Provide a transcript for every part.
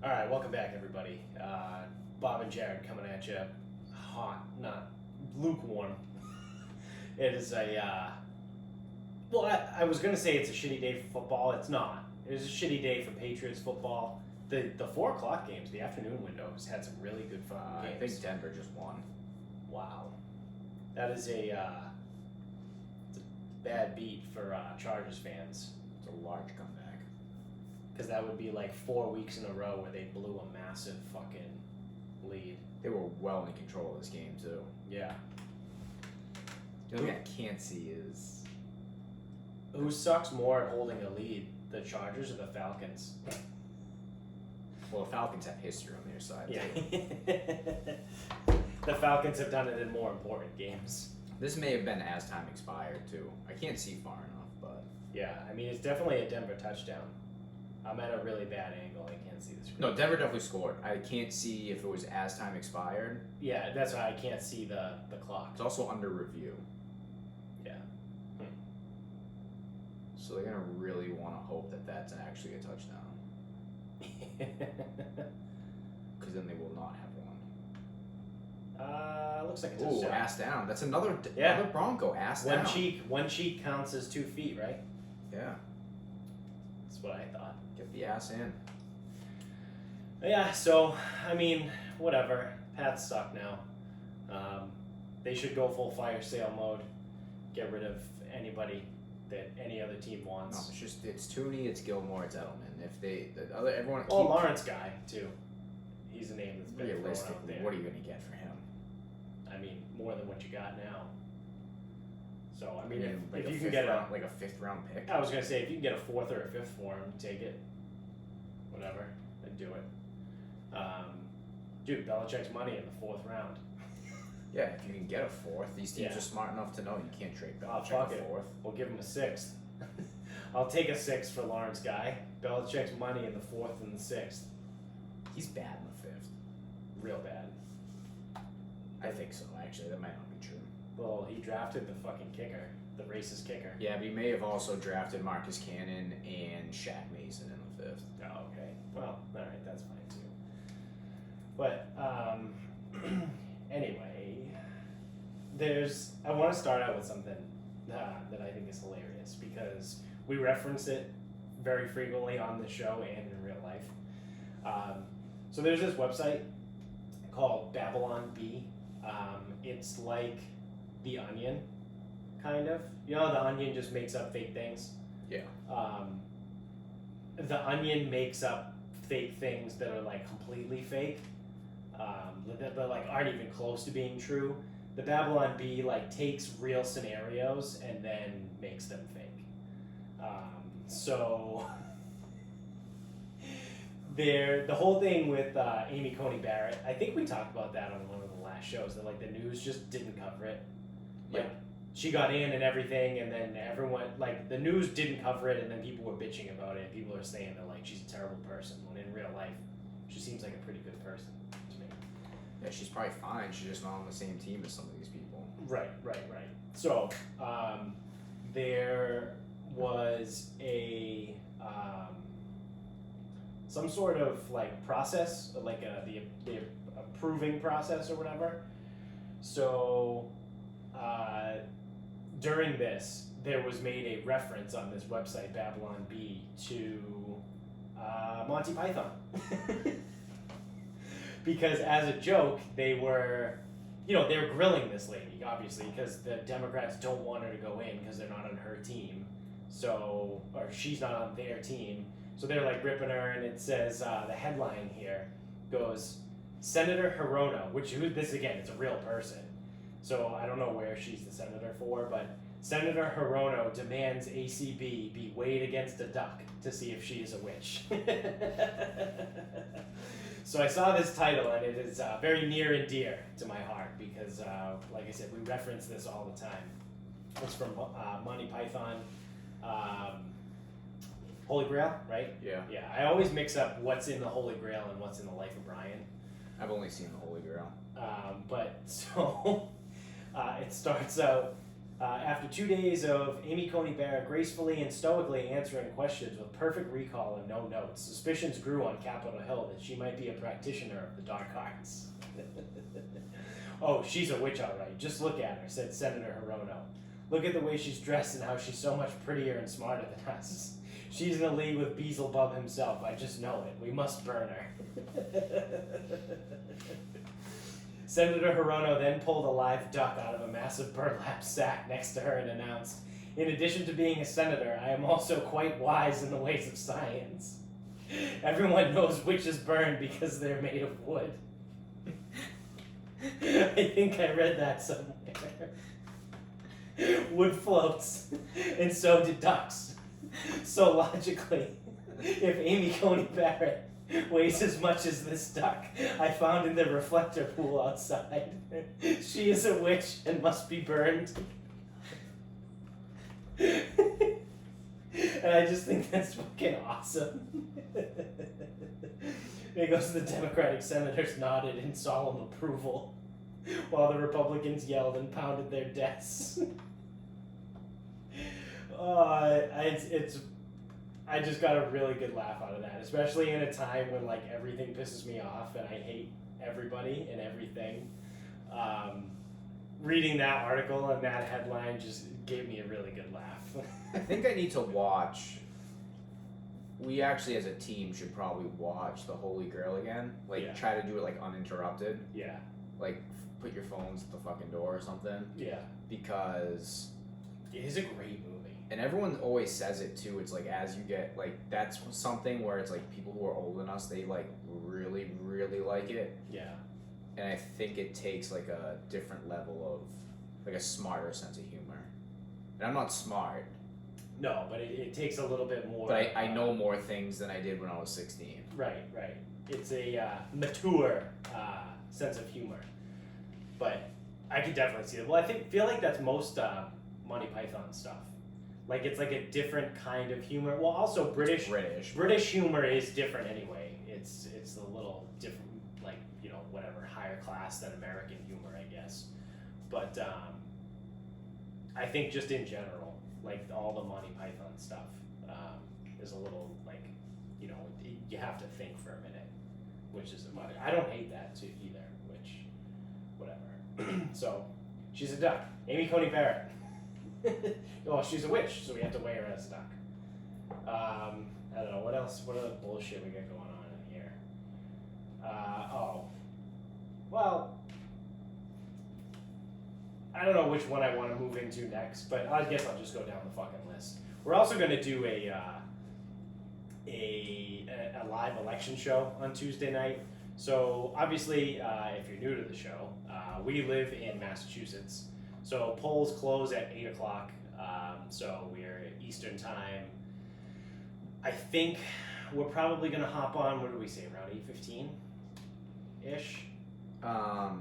All right, welcome back, everybody. Bob and Jared coming at you hot, not lukewarm. It is well, I was going to say it's a shitty day for football. It's not. It is a shitty day for Patriots football. The 4 o'clock games, the afternoon windows, had some really good fucking games. I think Denver just won. Wow. That is it's a bad beat for Chargers fans. It's a large comeback. Because that would be like 4 weeks in a row where they blew a massive fucking lead. They were well in control of this game, too. Yeah. The only thing I can't see is... Who sucks more at holding a lead, the Chargers or the Falcons? Well, the Falcons have history on their side, too. The Falcons have done it in more important games. This may have been as time expired, too. I can't see far enough, but... Yeah, I mean, it's definitely a Denver touchdown. I'm at a really bad angle. I can't see the screen. No, Denver definitely scored. I can't see if it was as time expired. Yeah, that's why I can't see the clock. It's also under review. Yeah. So they're going to really want to hope that that's actually a touchdown. Because then they will not have one. Looks like a touchdown. Ooh, ass down. That's another Bronco. Ass down. One cheek counts as 2 feet, right? Yeah. That's what I thought. Get the ass in. Yeah, so, I mean, whatever. Pats suck now. They should go full fire sale mode. Get rid of anybody that any other team wants. No, it's Tooney, it's Gilmore, it's Edelman. If everyone. Well, Lawrence guy too. He's a name that's been thrown out there. What are you going to get for him? I mean, more than what you got now. So I mean, if you can get a 5th round pick. I was gonna say if you can get a 4th or a 5th for him, take it. Whatever, then do it. Dude, Belichick's money in the 4th round. Yeah, if you can get a 4th, these teams are smart enough to know you can't trade Belichick a 4th. We'll give him a 6th. I'll take a 6th for Lawrence guy. Belichick's money in the 4th and the 6th. He's bad in the 5th. Real bad. I think so, actually. That might not be true. Well, he drafted the fucking kicker, the racist kicker. Yeah, but he may have also drafted Marcus Cannon and Shaq Mason in the 5th. Oh, okay. Well, alright, that's fine too. But, anyway, I want to start out with something that I think is hilarious because we reference it very frequently on the show and in real life. So there's this website called Babylon Bee. It's like The Onion, kind of. You know, The Onion just makes up fake things. Yeah. The Onion makes up fake things that are like completely fake, that like aren't even close to being true. The Babylon Bee like takes real scenarios and then makes them fake. So the whole thing with Amy Coney Barrett, I think we talked about that on one of the last shows, that like the news just didn't cover it. Like she got in and everything, and then everyone, like the news didn't cover it, and then people were bitching about it, and people are saying that like she's a terrible person, when in real life she seems like a pretty good person to me. Yeah, she's probably fine. She's just not on the same team as some of these people. Right. So there was a some sort of like process, like the approving process or whatever. So during this, there was made a reference on this website, Babylon Bee, to Monty Python. Because as a joke, they were grilling this lady, obviously, because the Democrats don't want her to go in because they're not on her team. So, or she's not on their team. So they're like ripping her, and it says, the headline here goes, Senator Hirono, this again, it's a real person. So I don't know where she's the senator for, but Senator Hirono demands ACB be weighed against a duck to see if she is a witch. So I saw this title, and it is very near and dear to my heart because, like I said, we reference this all the time. It's from Monty Python Holy Grail, right? Yeah. Yeah, I always mix up what's in the Holy Grail and what's in the Life of Brian. I've only seen the Holy Grail. But so it starts out, After 2 days of Amy Coney Barrett gracefully and stoically answering questions with perfect recall and no notes, suspicions grew on Capitol Hill that she might be a practitioner of the dark arts. Oh, she's a witch, all right. Just look at her, said Senator Hirono. Look at the way she's dressed and how she's so much prettier and smarter than us. She's in a league with Beelzebub himself. I just know it. We must burn her. Senator Hirono then pulled a live duck out of a massive burlap sack next to her and announced, in addition to being a senator, I am also quite wise in the ways of science. Everyone knows witches burn because they're made of wood. I think I read that somewhere. Wood floats, and so do ducks. So logically, if Amy Coney Barrett weighs as much as this duck I found in the reflector pool outside, she is a witch and must be burned. And I just think that's fucking awesome. It goes, the Democratic senators nodded in solemn approval, while the Republicans yelled and pounded their desks. I just got a really good laugh out of that, especially in a time when like everything pisses me off and I hate everybody and everything. Reading that article and that headline just gave me a really good laugh. I think I need to watch. We actually, as a team, should probably watch the Holy Grail again. Like, Yeah. try to do it like uninterrupted. Yeah. Like, put your phones at the fucking door or something. Yeah. Because. It is a great movie. And everyone always says it too. It's like as you get like that's something where it's like people who are older than us, they like really, really like it. Yeah. And I think it takes like a different level of like a smarter sense of humor. And I'm not smart. No, but it takes a little bit more. But I know more things than I did when I was 16. Right. It's a mature sense of humor. But I could definitely see it. Well, feel like that's most Monty Python stuff. Like it's like a different kind of humor. Well, also British humor is different anyway. It's a little different, like whatever, higher class than American humor, I guess. But I think just in general, like all the Monty Python stuff is a little like you have to think for a minute, which is I don't hate that too either. Which whatever. So she's a duck. Amy Coney Barrett. Well, she's a witch, so we have to weigh her as a duck. I don't know, what else, what other bullshit we got going on in here? Well, I don't know which one I want to move into next, but I guess I'll just go down the fucking list. We're also going to do a live election show on Tuesday night. So obviously, if you're new to the show, we live in Massachusetts. So polls close at 8 o'clock, so we're Eastern time. I think we're probably going to hop on, what did we say, around 8:15-ish? I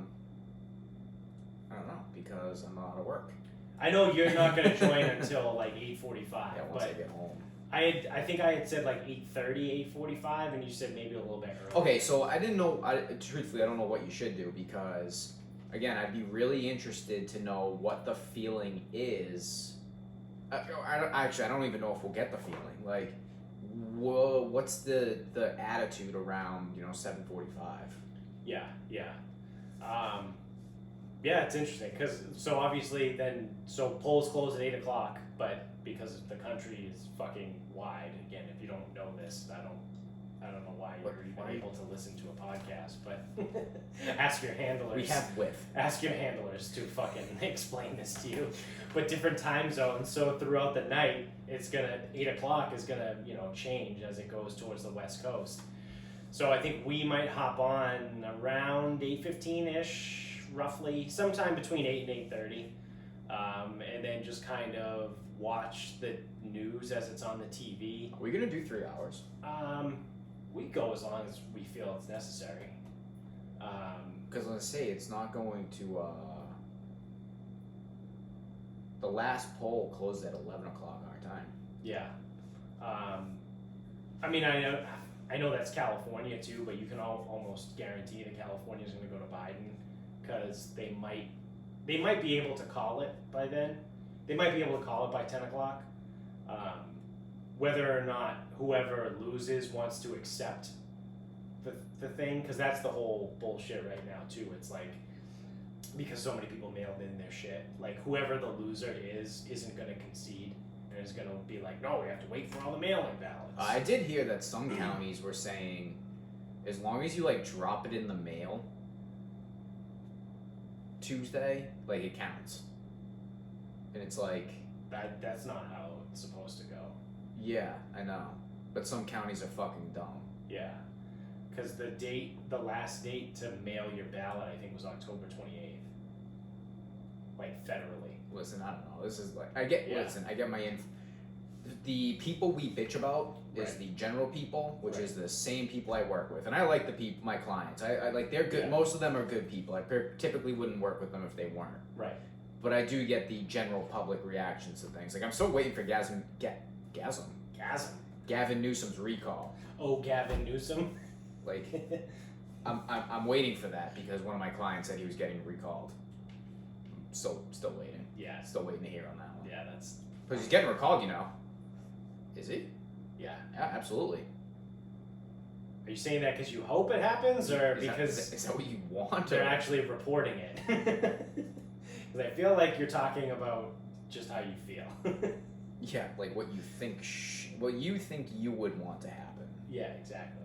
don't know, because I'm out of work. I know you're not going to join until like 8:45. Yeah, once I get home. I think I had said like 8:30, 8:45, and you said maybe a little bit early. Okay, so I didn't know, truthfully, I don't know what you should do because... Again, I'd be really interested to know what the feeling is. I don't even know if we'll get the feeling. Like, what's the attitude around 7:45? Yeah. Yeah, it's interesting because obviously polls close at 8 o'clock, but because the country is fucking wide. Again, if you don't know this, I don't know why you're even able to listen to a podcast, but ask your handlers. We have width. Ask your handlers to fucking explain this to you. But different time zones, so throughout the night, 8 o'clock is gonna, change as it goes towards the West Coast. So I think we might hop on around 8:15-ish, roughly, sometime between 8 and 8:30, and then just kind of watch the news as it's on the TV. Are we gonna do 3 hours? We go as long as we feel it's necessary. Because let's say it's not going to. The last poll closed at 11 o'clock our time. Yeah. I mean, I know that's California too, but you can almost guarantee that California's going to go to Biden because they might be able to call it by then. they might be able to call it by 10 o'clock. Whether or not whoever loses wants to accept the thing, because that's the whole bullshit right now too. It's like, because so many people mailed in their shit, like whoever the loser isn't going to concede and is going to be like, no, we have to wait for all the mailing ballots. I did hear that some counties were saying, as long as you like drop it in the mail Tuesday, like it counts. And it's like, that's not how it's supposed to go. Yeah, I know, but some counties are fucking dumb. Yeah, because the last date to mail your ballot, I think, was October 28th. Like federally. Listen, I don't know. This is like I get my the people we bitch about is the general people, which is the same people I work with, and I like my clients. I like they're good. Yeah. Most of them are good people. I typically wouldn't work with them if they weren't. Right. But I do get the general public reactions to things. Like I'm still waiting for Gavin Newsom's recall. Oh, Gavin Newsom. Like, I'm waiting for that because one of my clients said he was getting recalled. Still waiting. Yeah. Still waiting to hear on that one. Yeah, that's. Because he's getting recalled, you know. Is he? Yeah. Yeah, absolutely. Are you saying that because you hope it happens, or is that what you want? They're actually reporting it? Because I feel like you're talking about just how you feel. Yeah, like what you think you would want to happen. Yeah, exactly.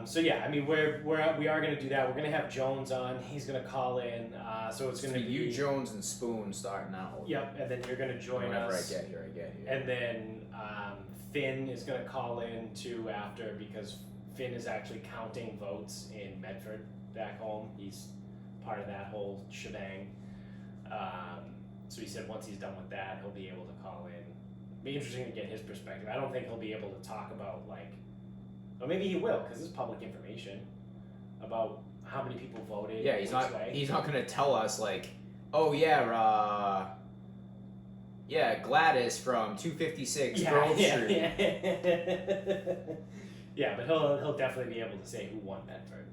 So yeah, I mean we are going to do that. We're going to have Jones on. He's going to call in. So it's going to be you, Jones, and Spoon starting out. Yep, and then you're going to join Whenever us. I get here. And then Finn is going to call in too after, because Finn is actually counting votes in Medford back home. He's part of that whole shebang. So he said once he's done with that, he'll be able to call in. Be interesting to get his perspective. I don't think he'll be able to talk about or maybe he will, because it's public information about how many people voted. Yeah, he's not going to tell us like, oh yeah, Gladys from 256 Grove Street. Yeah. Yeah, but he'll definitely be able to say who won Medford.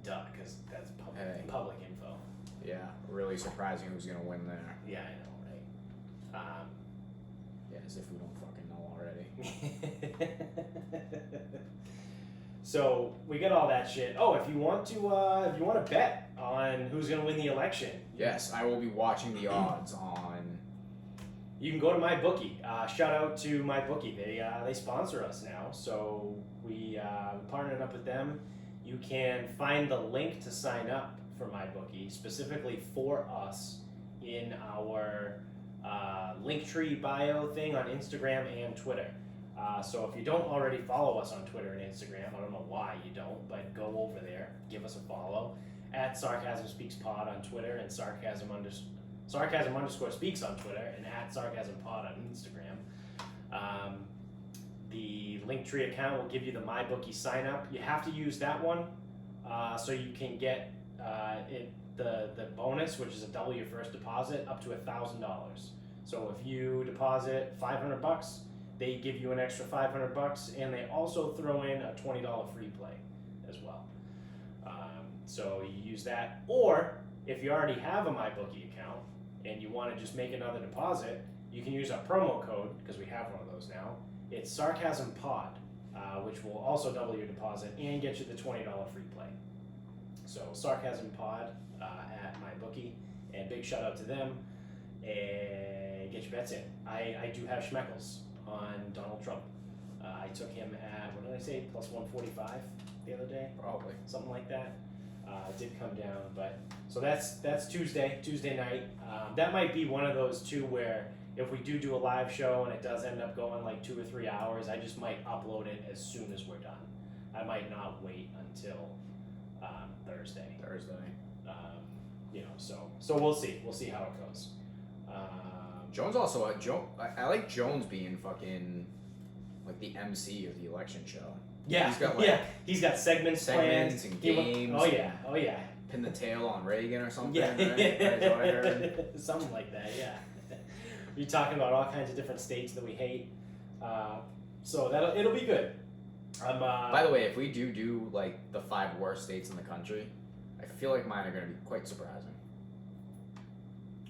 Because that's public info. Yeah, really surprising who's gonna win there. Yeah, I know, right? Yeah, as if we don't fucking know already. So we get all that shit. Oh, if you want to bet on who's gonna win the election, yes, I will be watching the odds on. You can go to MyBookie. Shout out to MyBookie. They sponsor us now, so we partnered up with them. You can find the link to sign up for MyBookie specifically for us in our Linktree bio thing on Instagram and Twitter. So if you don't already follow us on Twitter and Instagram, I don't know why you don't, but go over there, give us a follow at Sarcasm Speaks Pod on Twitter and Sarcasm _ Speaks on Twitter and at Sarcasm Pod on Instagram. The Linktree account will give you the MyBookie sign up. You have to use that one so you can get the bonus, which is double your first deposit, up to $1,000. So if you deposit $500, they give you an extra $500, and they also throw in a $20 free play as well. So you use that, or if you already have a MyBookie account and you want to just make another deposit, you can use our promo code, because we have one of those now. It's Sarcasm Pod, which will also double your deposit and get you the $20 free play. So Sarcasm Pod at MyBookie, and big shout out to them. And get your bets in. I do have Schmeckles on Donald Trump. I took him at, what did I say, plus 145 the other day? Probably. Something like that. It did come down, but so that's Tuesday night. That might be one of those two where if we do a live show and it does end up going like 2 or 3 hours, I just might upload it as soon as we're done. I might not wait until Thursday. So we'll see. We'll see how it goes. Jones also I like Jones being fucking like the MC of the election show. Yeah, he's got segments planned. And games. Oh yeah. Pin the tail on Reagan or something. Yeah, right? That's what I heard. Something like that. Yeah. You're talking about all kinds of different states that we hate. So it'll be good. By the way, if we do like the 5 worst states in the country, I feel like mine are going to be quite surprising.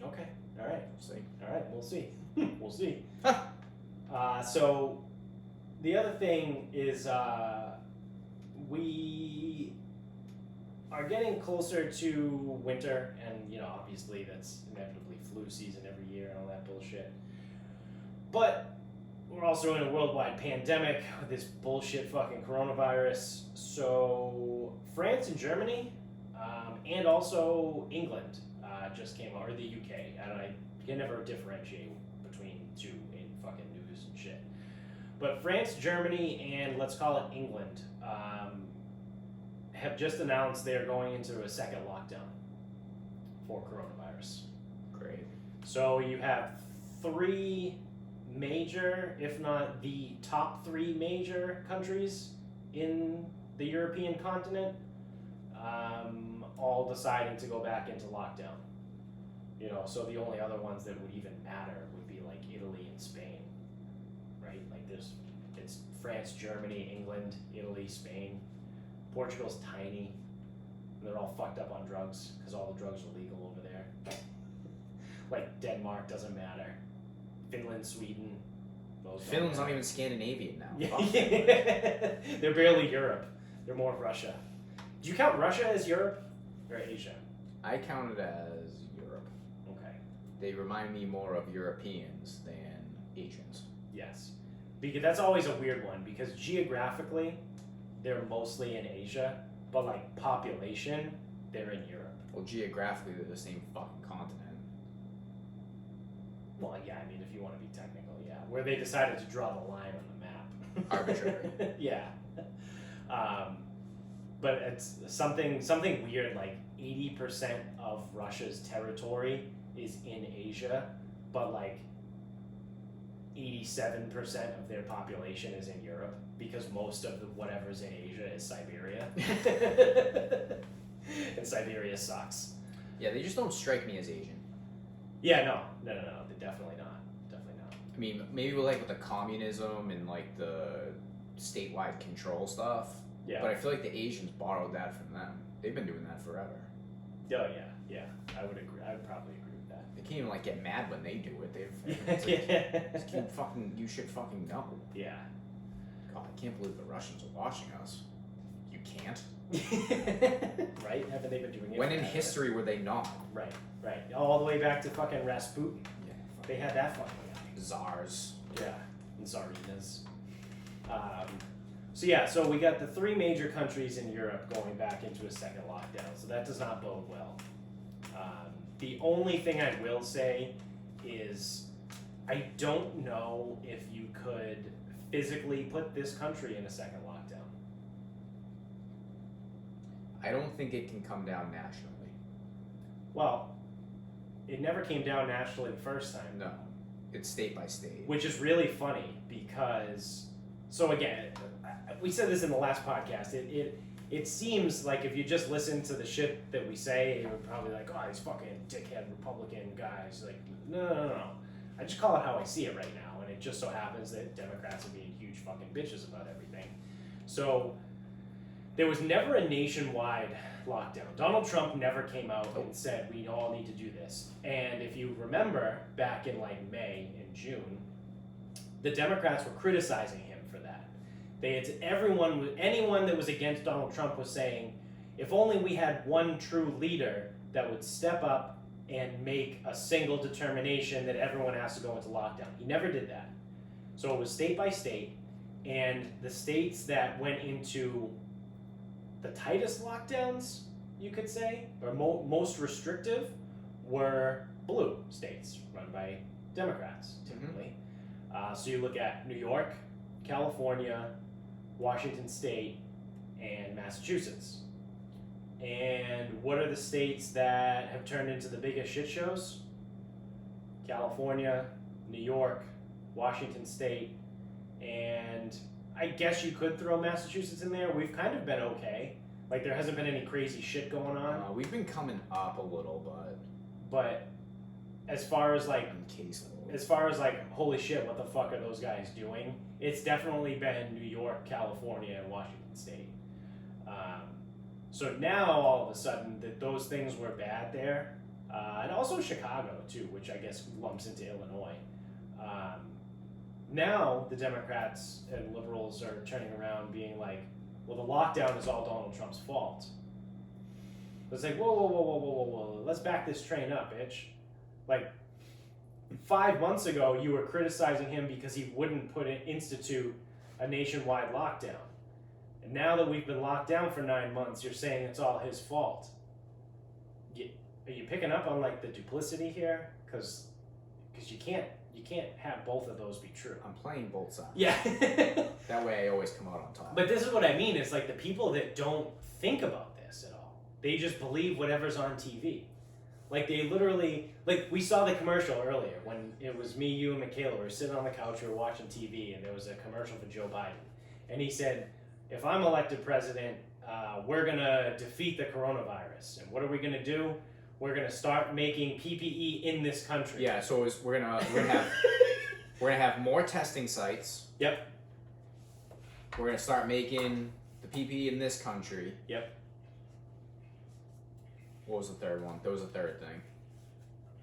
Okay. All right. We'll see. All right. We'll see. We'll see. So the other thing is we are getting closer to winter, and obviously that's inevitably flu season every year and all that bullshit. But we're also in a worldwide pandemic with this bullshit fucking coronavirus. So France and Germany, and also England just came out, or the UK. I can never differentiate between two in fucking news and shit. But France, Germany, and let's call it England, have just announced they're going into a second lockdown for coronavirus. Great. So you have three major, if not the top three major countries in the European continent, all deciding to go back into lockdown. So the only other ones that would even matter would be like Italy and Spain, right? Like it's France, Germany, England, Italy, Spain. Portugal's tiny. They're all fucked up on drugs because all the drugs are legal over there. Like Denmark doesn't matter. Finland, Sweden. Finland's not even Scandinavian now. They're barely Europe. They're more Russia. Do you count Russia as Europe or Asia? I count it as Europe. Okay. They remind me more of Europeans than Asians. Yes. Because that's always a weird one because geographically they're mostly in Asia, but like population, they're in Europe. Well, geographically they're the same fucking continent. Well, yeah, I mean, if you want to be technical, yeah. Where they decided to draw the line on the map. Arbitrary. Yeah. But it's something weird, like 80% of Russia's territory is in Asia, but like 87% of their population is in Europe because most of whatever's in Asia is Siberia. And Siberia sucks. Yeah, they just don't strike me as Asian. Yeah, no, they're definitely not. Definitely not. I mean, maybe with the communism and like the statewide control stuff. Yeah. But I feel like the Asians borrowed that from them. They've been doing that forever. Oh yeah. I would agree. I would probably agree with that. They can't even get mad when they do it. Just keep fucking. You should fucking know. Yeah. God, I can't believe the Russians are watching us. You can't. Right? Haven't they been doing it? When in history were they not? Right. All the way back to fucking Rasputin. Yeah. They had that fucking guy. Czars. Yeah. And Tsarinas. So we got the three major countries in Europe going back into a second lockdown. So that does not bode well. The only thing I will say is I don't know if you could physically put this country in a second lockdown. I don't think it can come down nationally. Well, it never came down nationally the first time. No. It's state by state. Which is really funny because, so again, we said this in the last podcast, it seems like if you just listen to the shit that we say, you're probably like, oh, these fucking dickhead Republican guys. Like, no. I just call it how I see it right now, and it just so happens that Democrats are being huge fucking bitches about everything. So, there was never a nationwide lockdown. Donald Trump never came out and said, we all need to do this. And if you remember, back in like May and June, the Democrats were criticizing him for that. Anyone that was against Donald Trump was saying, if only we had one true leader that would step up and make a single determination that everyone has to go into lockdown. He never did that. So it was state by state, and the states that went into the tightest lockdowns, you could say, or most restrictive, were blue states run by Democrats, typically. So you look at New York, California, Washington State, and Massachusetts. And what are the states that have turned into the biggest shit shows? California, New York, Washington State, and I guess you could throw Massachusetts in there. We've kind of been okay. Like, there hasn't been any crazy shit going on. We've been coming up a little, but as far as like caseload. Holy shit, what the fuck are those guys doing? It's definitely been New York, California, and Washington State. So now all of a sudden that those things were bad there, and also Chicago too, which I guess lumps into Illinois. Now the Democrats and liberals are turning around being like, well, the lockdown is all Donald Trump's fault. It's like, whoa, let's back this train up, bitch. Like, 5 months ago, you were criticizing him because he wouldn't institute a nationwide lockdown. And now that we've been locked down for 9 months, you're saying it's all his fault. Are you picking up on like the duplicity here? Because you can't have both of those be true. I'm playing both sides. Yeah. That way I always come out on top. But this is what I mean. It's like the people that don't think about this at all. They just believe whatever's on TV. Like they literally, like we saw the commercial earlier when it was me, you, and Michaela. We were sitting on the couch, we were watching TV, and there was a commercial for Joe Biden. And he said, if I'm elected president, we're going to defeat the coronavirus. And what are we going to do? We're going to start making PPE in this country. Yeah, so we're gonna have more testing sites. Yep. We're gonna start making the PPE in this country. Yep. What was the third one? There was a third thing.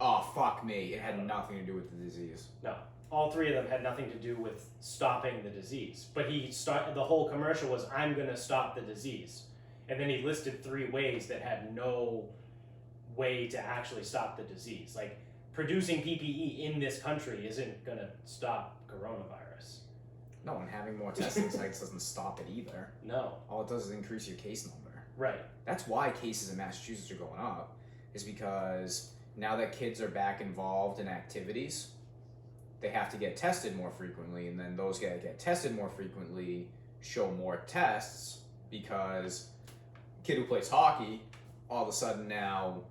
Oh, fuck me. It had nothing to do with the disease. No. All three of them had nothing to do with stopping the disease. But the whole commercial was, I'm going to stop the disease. And then he listed 3 ways that had no way to actually stop the disease. Like, producing PPE in this country isn't going to stop coronavirus. No, and having more testing sites doesn't stop it either. No. All it does is increase your case number. Right. That's why cases in Massachusetts are going up, is because now that kids are back involved in activities, they have to get tested more frequently, and then those that get tested more frequently show more tests, because a kid who plays hockey, all of a sudden now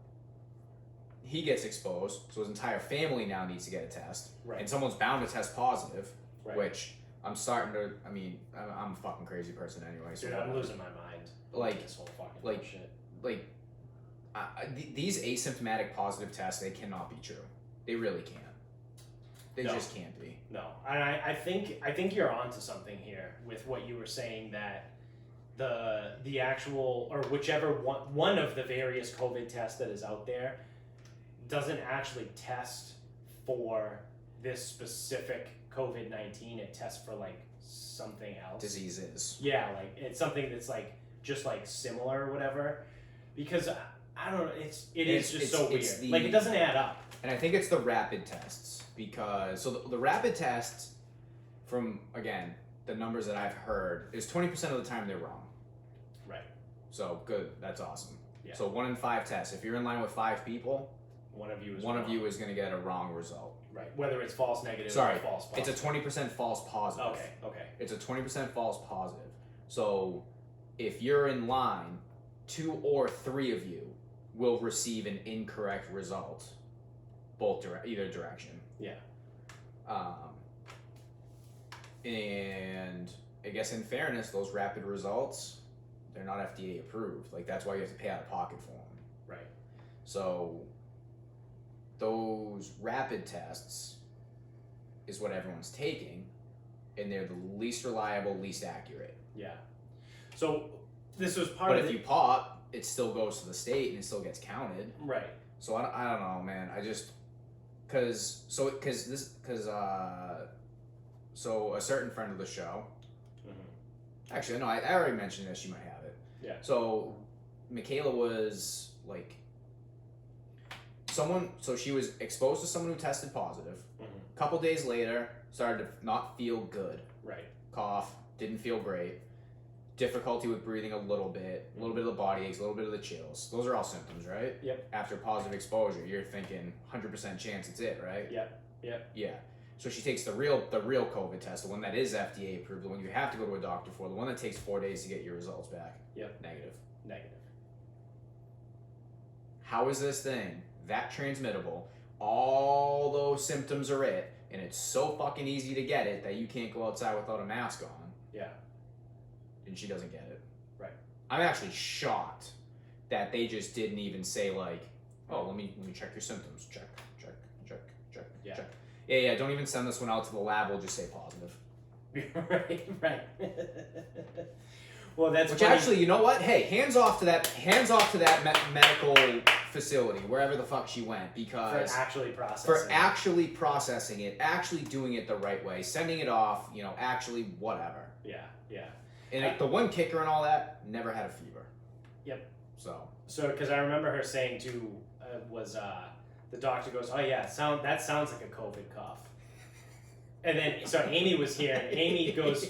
he gets exposed, so his entire family now needs to get a test, Right. and someone's bound to test positive, Right. which I'm starting to, I'm a fucking crazy person anyway, so Dude, I'm losing my mind. Like, this whole fucking like, shit. like, these asymptomatic positive tests, they cannot be true. They really can't. They No. just can't be. No, and I think you're onto something here with what you were saying, that the actual, or whichever one of the various COVID tests that is out there doesn't actually test for this specific COVID-19. It tests for like something else. Diseases. Yeah, like it's something that's like just like similar or whatever. Because I don't know, it is just so weird. Like it doesn't add up. And I think it's the rapid tests, because the rapid tests, from again the numbers that I've heard, is 20% of the time they're wrong. Right. So good, that's awesome. Yeah. So 1 in 5 tests. If you're in line with 5 people, one of you is going to get a wrong result. Right. Whether it's false negative Sorry, or false positive. it's a 20% false positive. Okay. It's a 20% false positive. So if you're in line, 2 or 3 of you will receive an incorrect result, either direction. Yeah. And I guess in fairness, those rapid results, they're not FDA approved. Like, that's why you have to pay out of pocket for them. Right. So those rapid tests is what everyone's taking, and they're the least reliable, least accurate. Yeah. So this was part But of if you pop, it still goes to the state and it still gets counted. Right. So I don't know, man. I just so a certain friend of the show. Mm-hmm. Actually, no, I already mentioned this. You might have it. Yeah. So Michaela was like so she was exposed to someone who tested positive. Mm-hmm. A couple days later, started to not feel good. Right. Cough, didn't feel great. Difficulty with breathing a little bit of the body aches, a little bit of the chills. Those are all symptoms, right? Yep. After positive exposure, you're thinking 100% chance it's it, right? Yep. Yeah. So she takes the real COVID test, the one that is FDA approved, the one you have to go to a doctor for, the one that takes 4 days to get your results back. Yep. Negative. How is this thing that transmittable? All those symptoms are it, and it's so fucking easy to get it that you can't go outside without a mask on. Yeah. And she doesn't get it. Right. I'm actually shocked that they just didn't even say like, oh, let me check your symptoms. Check. Yeah. Check. Yeah. Don't even send this one out to the lab. We'll just say positive. Right. Well, that's Which funny. actually, you know what? Hey, hands off to that medical facility, wherever the fuck she went, for because actually processing. for actually processing it, actually doing it the right way, sending it off, actually whatever. Yeah. And the one kicker and all that, never had a fever. Yep. So because I remember her saying too, the doctor goes, "Oh yeah, that sounds like a COVID cough." And then Amy was here, and Amy goes,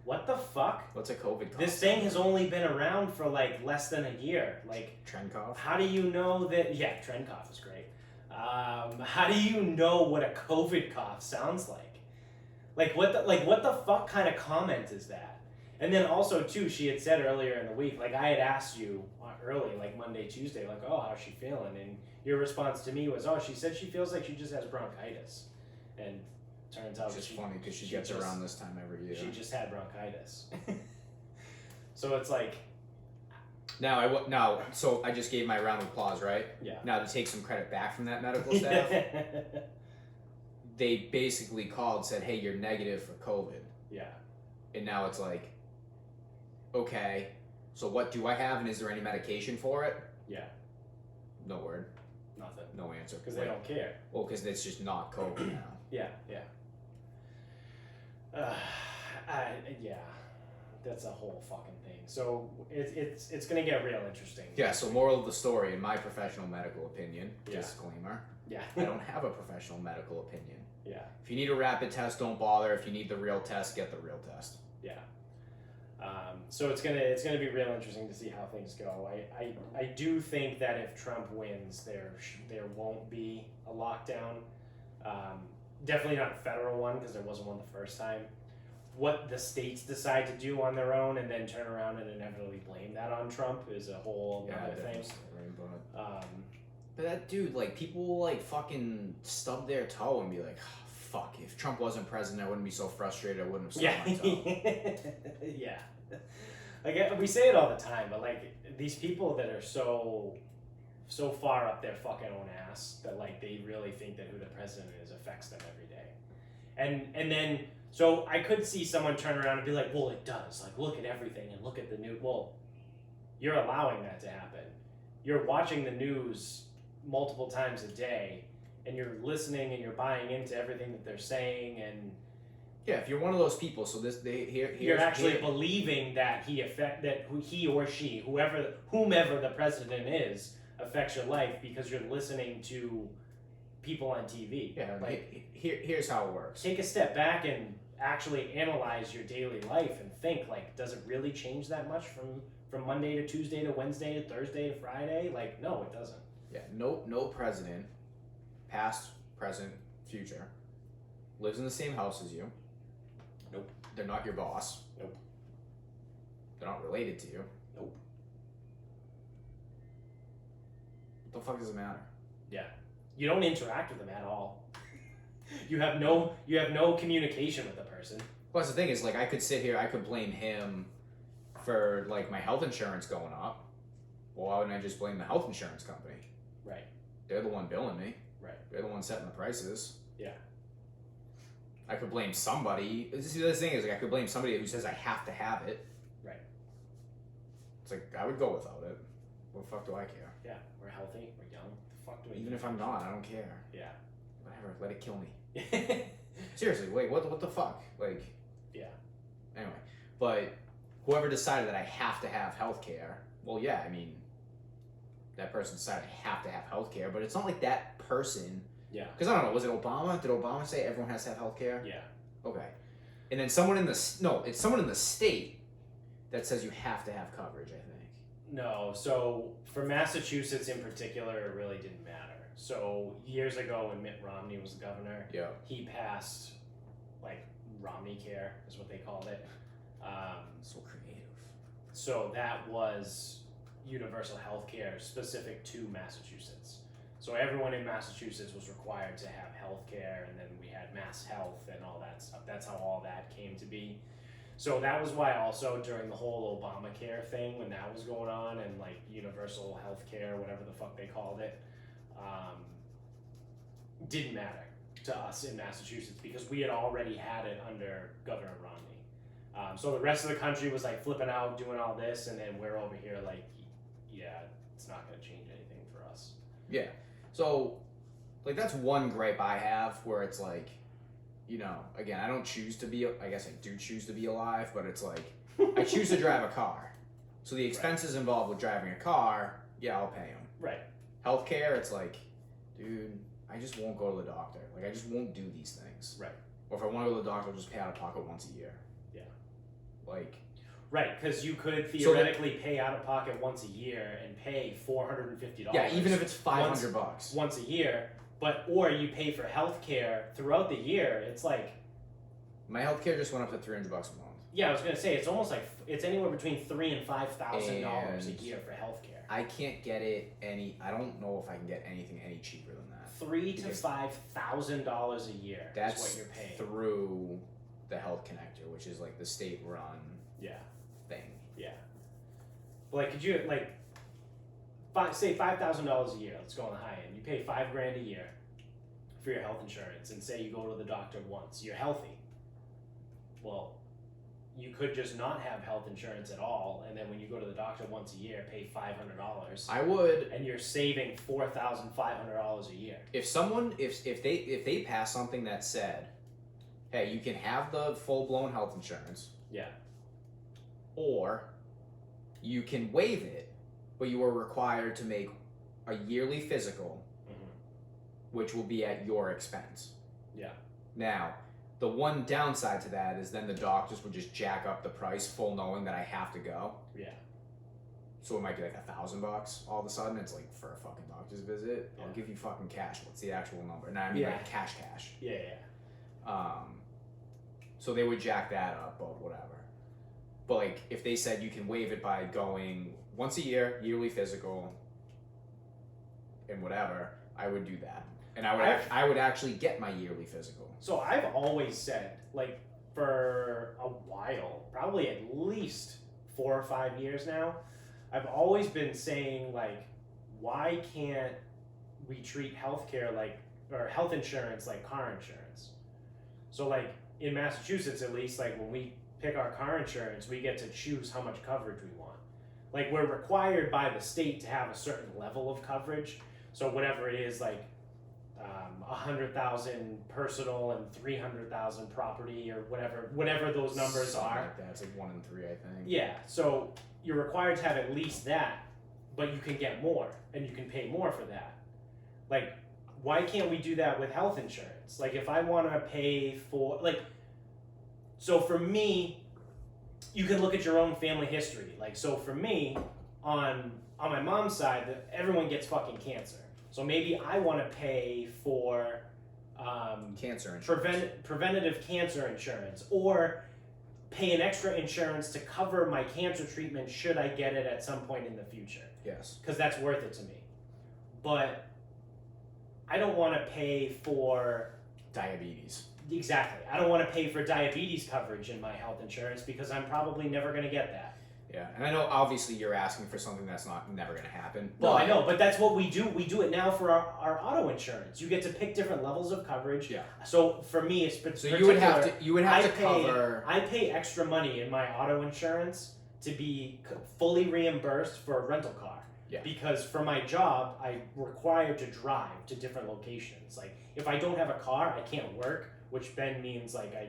"What the fuck? What's a COVID cough? This thing has only been around for like less than a year. Like, trend cough. how do you know that?" Yeah, trend cough is great. How do you know what a COVID cough sounds like? Like what the fuck kind of comment is that? And then also too, she had said earlier in the week, like I had asked you early, like Monday, Tuesday, like, "Oh, how's she feeling?" And your response to me was, "Oh, she said she feels like she just has bronchitis," and turns out Which is funny because she gets around this time every year. She just had bronchitis. So it's like. So I just gave my round of applause, right? Yeah. Now to take some credit back from that medical staff, they basically called, said, "Hey, you're negative for COVID." Yeah. And now it's like, okay, so what do I have, and is there any medication for it? Yeah. No word. Nothing. No answer. Because they don't care. Well, because it's just not COVID now. Yeah. Yeah. That's a whole fucking thing. So it's gonna get real interesting. Yeah. So moral of the story, in my professional medical opinion, Yeah. disclaimer, Yeah. I don't have a professional medical opinion. Yeah. If you need a rapid test, don't bother. If you need the real test, get the real test. Yeah. So it's gonna be real interesting to see how things go. I do think that if Trump wins, there won't be a lockdown. Definitely not a federal one, because there wasn't one the first time. What the states decide to do on their own and then turn around and inevitably blame that on Trump is a whole other thing. Right, but that dude, like, people will like fucking stub their toe and be like, oh, "Fuck! If Trump wasn't president, I wouldn't be so frustrated. I wouldn't have stubbed my toe." Yeah. Like we say it all the time, but like these people that are so far up their fucking own ass that like they really think that who the president is affects them every day, and then. So I could see someone turn around and be like, "Well, it does. Like, look at everything and look at the news." Well, you're allowing that to happen. You're watching the news multiple times a day, and you're listening and you're buying into everything that they're saying, and yeah, if you're one of those people, so you're actually believing that he or she, whomever the president is, affects your life because you're listening to people on TV. Yeah, like here's how it works. Take a step back and actually analyze your daily life and think, like, does it really change that much from Monday to Tuesday to Wednesday to Thursday to Friday? Like, no, it doesn't. Yeah, no president, past, present, future, lives in the same house as you. Nope. They're not your boss. Nope. They're not related to you. Nope. What the fuck does it matter? Yeah. You don't interact with them at all. You have no communication with the person. Well, that's the thing is, like, I could sit here, I could blame him for, like, my health insurance going up. Well, why wouldn't I just blame the health insurance company? Right. They're the one billing me. Right. They're the one setting the prices. Yeah. I could blame somebody. See, the thing is, like, I could blame somebody who says I have to have it. Right. It's like, I would go without it. What the fuck do I care? Yeah. We're healthy. We're young. The fuck do we? Even if I'm not, I don't care. Yeah. Whatever. Let it kill me. Seriously, wait, what the fuck? Like, yeah. Anyway, but whoever decided that I have to have health care, well, yeah, I mean, that person decided I have to have health care, but it's not like that person. Yeah. Because I don't know, was it Obama? Did Obama say everyone has to have health care? Yeah. Okay. And then it's someone in the state that says you have to have coverage, I think. No, so for Massachusetts in particular, it really didn't matter. So years ago when Mitt Romney was the governor, Yeah. he passed, like, Romney Care is what they called it. So creative. So that was universal health care specific to Massachusetts. So everyone in Massachusetts was required to have health care, and then we had Mass Health and all that stuff. That's how all that came to be. So that was why also during the whole Obamacare thing, when that was going on, and like universal health care, whatever the fuck they called it, didn't matter to us in Massachusetts because we had already had it under Governor Romney. So the rest of the country was like flipping out, doing all this, and then we're over here like, yeah, it's not going to change anything for us. Yeah. So, like, that's one gripe I have where it's like, you know, again, I don't choose to be, I guess I do choose to be alive, but it's like, I choose to drive a car. So the expenses involved with driving a car, yeah, I'll pay them. Right. Healthcare, it's like, dude, I just won't go to the doctor. Like, I just won't do these things. Right. Or if I want to go to the doctor, I'll just pay out of pocket once a year. Yeah. Like. Right, because you could theoretically pay out of pocket once a year and pay $450. Yeah, even if it's $500 once a year, or you pay for healthcare throughout the year. It's like my healthcare just went up to $300 a month. Yeah, I was gonna say it's almost like it's anywhere between $3,000 and $5,000 a year for healthcare. I can't get it I don't know if I can get anything any cheaper than that. $3,000 to $5,000 a year. That's what you're paying through the Health Connector, which is like the state-run. Thing. Yeah. But like, could you say $5,000 a year? Let's go on the high end. You pay $5,000 a year for your health insurance, and say you go to the doctor once. You're healthy. Well, you could just not have health insurance at all, and then when you go to the doctor once a year, pay $500. I would, and you're saving $4,500 a year. If they pass something that said, hey, you can have the full-blown health insurance. Yeah. Or you can waive it, but you are required to make a yearly physical, which will be at your expense. Yeah. Now, the one downside to that is then the doctors would just jack up the price, full knowing that I have to go. Yeah. So it might be like $1,000 all of a sudden. It's like, for a fucking doctor's visit, I'll give you fucking cash. What's the actual number? No, I mean like cash. Yeah. So they would jack that up, but whatever. But like, if they said you can waive it by going once a year, yearly physical, and whatever, I would do that, and I would actually get my yearly physical. So I've always said, like, for a while, probably at least 4 or 5 years now, I've always been saying, like, why can't we treat healthcare or health insurance like car insurance? So like in Massachusetts, at least, like when we pick our car insurance, we get to choose how much coverage we want. Like, we're required by the state to have a certain level of coverage. So whatever it is, like 100,000 personal and 300,000 property, or whatever those numbers Something are. like that. It's like 1 in 3, I think. Yeah. So you're required to have at least that, but you can get more, and you can pay more for that. Like, why can't we do that with health insurance? Like, if I want to pay for, like, so for me, you can look at your own family history. Like, so for me, on my mom's side, everyone gets fucking cancer. So maybe I want to pay for cancer insurance. Preventative cancer insurance, or pay an extra insurance to cover my cancer treatment should I get it at some point in the future. Yes. Because that's worth it to me. But I don't want to pay for diabetes. Exactly. I don't want to pay for diabetes coverage in my health insurance because I'm probably never going to get that. Yeah, and I know obviously you're asking for something that's never going to happen. No, I know, but that's what we do. We do it now for our auto insurance. You get to pick different levels of coverage. Yeah. So for me, it's so you would have to cover. I pay extra money in my auto insurance to be fully reimbursed for a rental car. Yeah. Because for my job, I'm required to drive to different locations. Like, if I don't have a car, I can't work, which then means like I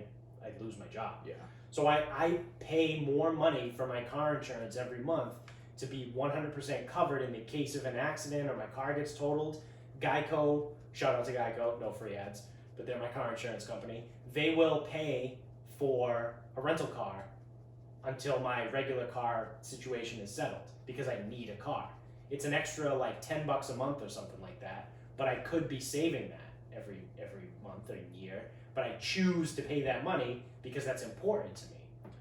lose my job. Yeah. So I pay more money for my car insurance every month to be 100% covered in the case of an accident or my car gets totaled. Geico, shout out to Geico, no free ads, but they're my car insurance company. They will pay for a rental car until my regular car situation is settled because I need a car. It's an extra like $10 a month or something like that, but I could be saving that every month or year. But I choose to pay that money because that's important to me.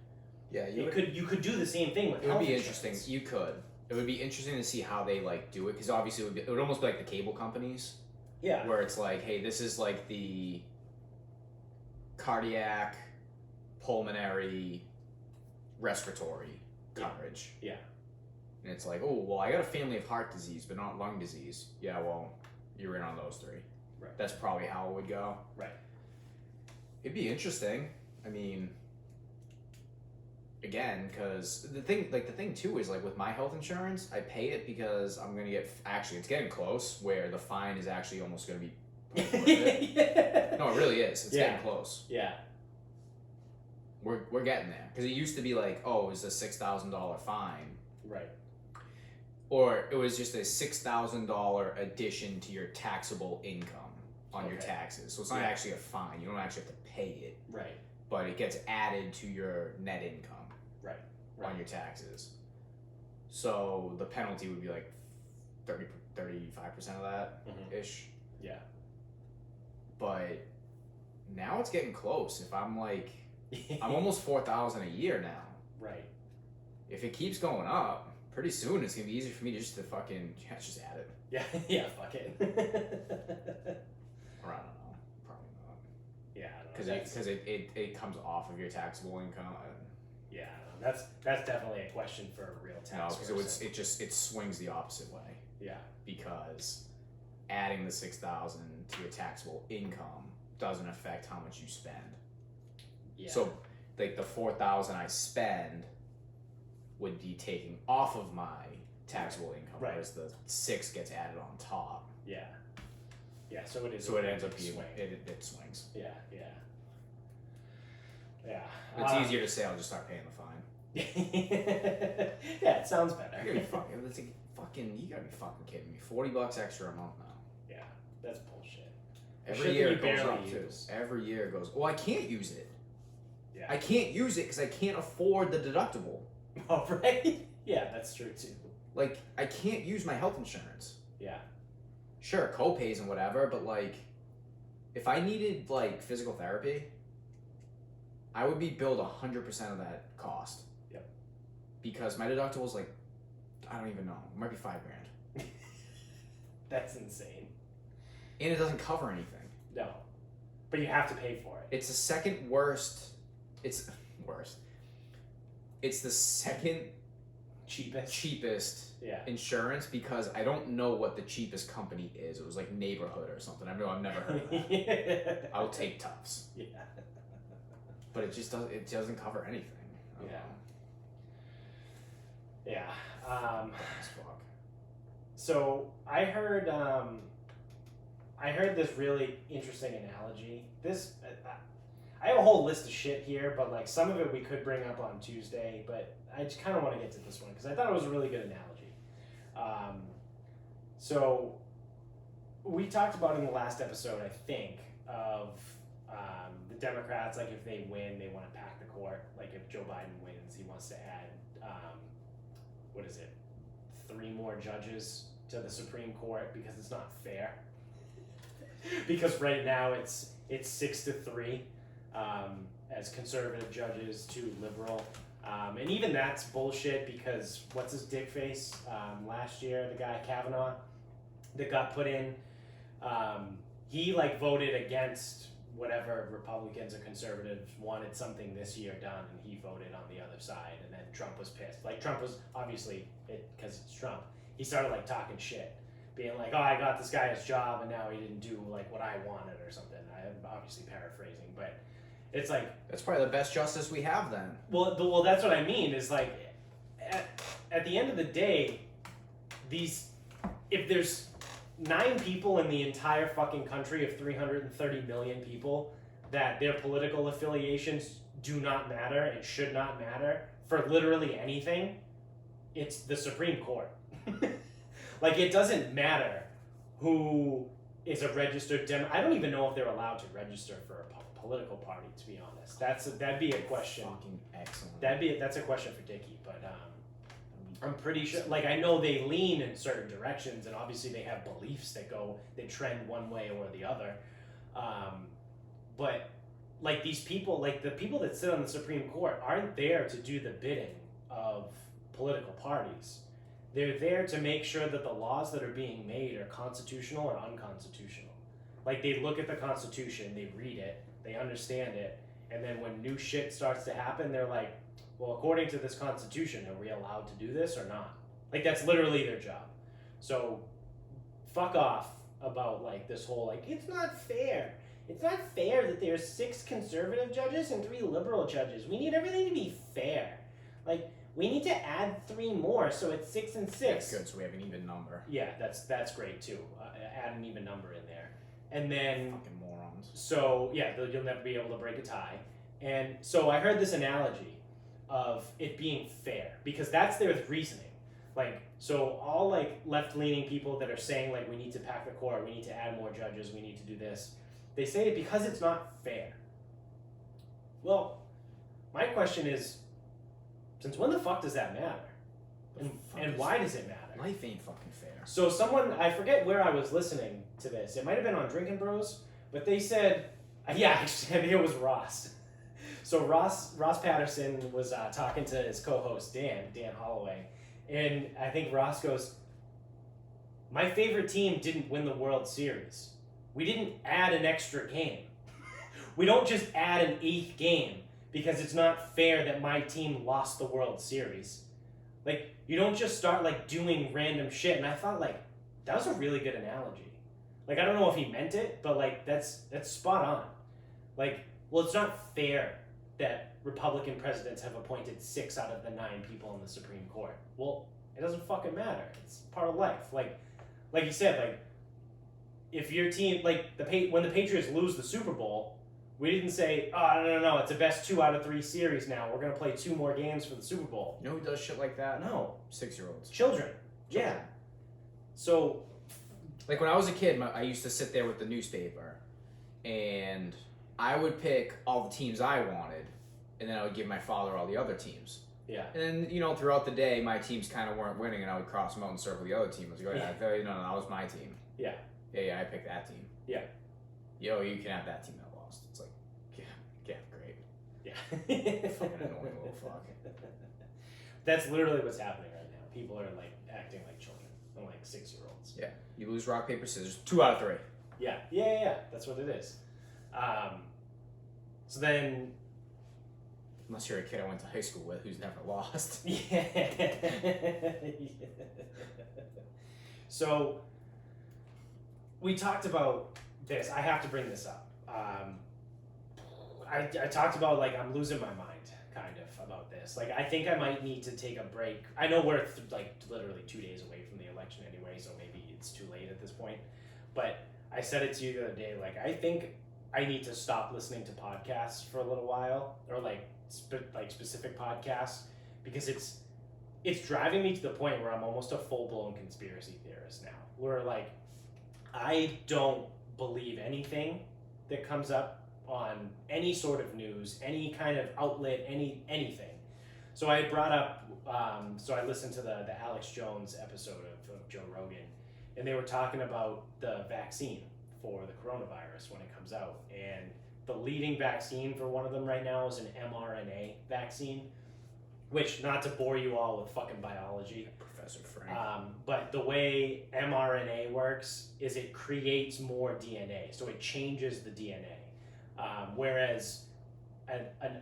Yeah, you could do the same thing with health insurance. It would be interesting. You could. It would be interesting to see how they like do it, because obviously it would almost be like the cable companies. Yeah. Where it's like, hey, this is like the cardiac, pulmonary, respiratory coverage. Yeah. And it's like, oh, well, I got a family of heart disease, but not lung disease. Yeah, well, you're in on those 3. Right. That's probably how it would go. Right. It'd be interesting. I mean, again, because the thing too is like with my health insurance, I pay it because I'm gonna get it's getting close where the fine is actually almost gonna be worth it. Yeah. No, it really is. It's Yeah. getting close. Yeah. We're getting there because it used to be like, oh, it's a $6,000 fine, Right. or it was just a $6,000 addition to your taxable income on your Okay. taxes. So it's not Yeah. actually a fine. You don't actually have to pay it, Right. but it gets added to your net income. Right. On your taxes. So the penalty would be like 35% of that ish. Yeah. But now it's getting close. If I'm like, I'm almost 4,000 a year now. Right. If it keeps going up, pretty soon it's gonna be easier for me to just add it. Yeah. Yeah. Fuck it. Or I don't know, probably not. Yeah. I don't know. Because it comes off of your taxable income. Yeah. I don't know. That's definitely a question for a real tax. No, because it swings the opposite way. Yeah. Because adding the 6,000 to your taxable income doesn't affect how much you spend. Yeah. So, like the 4,000 I spend would be taken off of my taxable income, Right. whereas the 6 gets added on top. Yeah. Yeah. So it is. So it ends up being swing. it swings. Yeah. Yeah. Yeah. It's easier to say I'll just start paying the fine. Yeah, it sounds better. You gotta be you gotta be fucking kidding me. $40 extra a month now. Yeah, that's bullshit. Every Shit year that it you goes barely up too. use. Every year it goes. Well, I can't use it. Yeah. I can't use it because I can't afford the deductible. Oh, right? Yeah, that's true too. Like, I can't use my health insurance. Yeah. Sure, co-pays and whatever, but like, if I needed like physical therapy, I would be billed 100% of that cost. Yep. Because my deductible's like, I don't even know, it might be $5,000. That's insane. And it doesn't cover anything. No. But you have to pay for it. It's the second worst. It's worst. It's the second cheapest Yeah. insurance because I don't know what the cheapest company is. It was like Neighborhood or something. I've never heard of that. Yeah. I'll take Tufts. Yeah. But it just doesn't cover anything. I don't Yeah. know. Yeah. Dumb as fuck. So I heard this really interesting analogy. I have a whole list of shit here, but like some of it we could bring up on Tuesday, but I just kind of want to get to this one because I thought it was a really good analogy. So we talked about in the last episode, I think, of the Democrats, like if they win, they want to pack the court. Like if Joe Biden wins, he wants to add, 3 more judges to the Supreme Court because it's not fair. Because right now it's 6-3 as conservative judges to liberal. And even that's bullshit because what's his dick face last year, the guy Kavanaugh that got put in, he like voted against whatever Republicans or conservatives wanted something this year done, and he voted on the other side, and then Trump was pissed. Like Trump was obviously, because it's Trump, he started like talking shit, being like, oh, I got this guy his job and now he didn't do like what I wanted or something. I'm obviously paraphrasing, but it's like, That's probably the best justice we have then. well, that's what I mean is like, at the end of the day, if there's 9 people in the entire fucking country of 330 million people that their political affiliations do not matter and should not matter for literally anything, it's the Supreme Court. Like, it doesn't matter who is a registered I don't even know if they're allowed to register for a political party, to be honest. That'd be a question. Fucking excellent. That's a question for Dickie, but I'm pretty sure, like, I know they lean in certain directions, and obviously they have beliefs that trend one way or the other. But, like, these people, like, the people that sit on the Supreme Court aren't there to do the bidding of political parties. They're there to make sure that the laws that are being made are constitutional or unconstitutional. Like, they look at the Constitution, they read it, they understand it, and then when new shit starts to happen, they're like, well, according to this Constitution, are we allowed to do this or not? Like, that's literally their job. So, fuck off about, like, this whole, like, it's not fair. It's not fair that there's 6 conservative judges and 3 liberal judges. We need everything to be fair. we need to add 3 more, so it's 6 and 6. That's good, so we have an even number. Yeah, that's great too. Add an even number in there. And then... Fucking morons. So, yeah, you'll never be able to break a tie. And so I heard this analogy of it being fair, because that's their reasoning. Like, so all, like, left-leaning people that are saying, like, we need to pack the court, we need to add more judges, we need to do this, they say it because it's not fair. Well, my question is, since when the fuck does that matter? And why does it matter? Life ain't fucking fair. So someone, I forget where I was listening to this, it might have been on Drinking Bros, but they said, yeah, actually, I think it was Ross. So Ross Patterson was talking to his co-host Dan Holloway, and I think Ross goes, my favorite team didn't win the World Series. We didn't add an extra game. We don't just add an 8th game because it's not fair that my team lost the World Series. Like, you don't just start, like, doing random shit. And I thought, like, that was a really good analogy. Like, I don't know if he meant it, but, like, that's spot on. Like, well, it's not fair that Republican presidents have appointed 6 out of the 9 people in the Supreme Court. Well, it doesn't fucking matter. It's part of life. Like you said, like, if your team, like, when the Patriots lose the Super Bowl, we didn't say, oh, no, it's a best 2 out of 3 series now. We're going to play 2 more games for the Super Bowl. You know who does shit like that? No. 6-year-olds. Children. Yeah. So... Like, when I was a kid, I used to sit there with the newspaper, and I would pick all the teams I wanted, and then I would give my father all the other teams. Yeah. And then, you know, throughout the day, my teams kind of weren't winning, and I would cross them out and circle the other team. I was like, no, that was my team. Yeah. Yeah, I picked that team. Yeah. Yo, you can have that team that lost. It's like, yeah, great. Yeah. Fucking annoying little fuck. That's literally what's happening right now. People are, like, acting like children. I'm like 6-year-olds. Yeah. You lose rock, paper, scissors. 2 out of 3. Yeah. That's what it is. So then... Unless you're a kid I went to high school with who's never lost. Yeah. So, we talked about this. I have to bring this up. I talked about, like, I'm losing my mind, kind of, about this. Like, I think I might need to take a break. I know we're, like, literally 2 days away from the election anyway, so maybe it's too late at this point. But I said it to you the other day, like, I think I need to stop listening to podcasts for a little while, or, like specific podcasts, because it's driving me to the point where I'm almost a full-blown conspiracy theorist now, where, like, I don't believe anything that comes up on any sort of news, any kind of outlet, anything. So I brought up, so I listened to the Alex Jones episode of Joe Rogan, and they were talking about the vaccine for the coronavirus when it comes out, and the leading vaccine for one of them right now is an mRNA vaccine, which, not to bore you all with fucking biology, Professor Frank. but the way mRNA works is it creates more DNA, so it changes the DNA. Whereas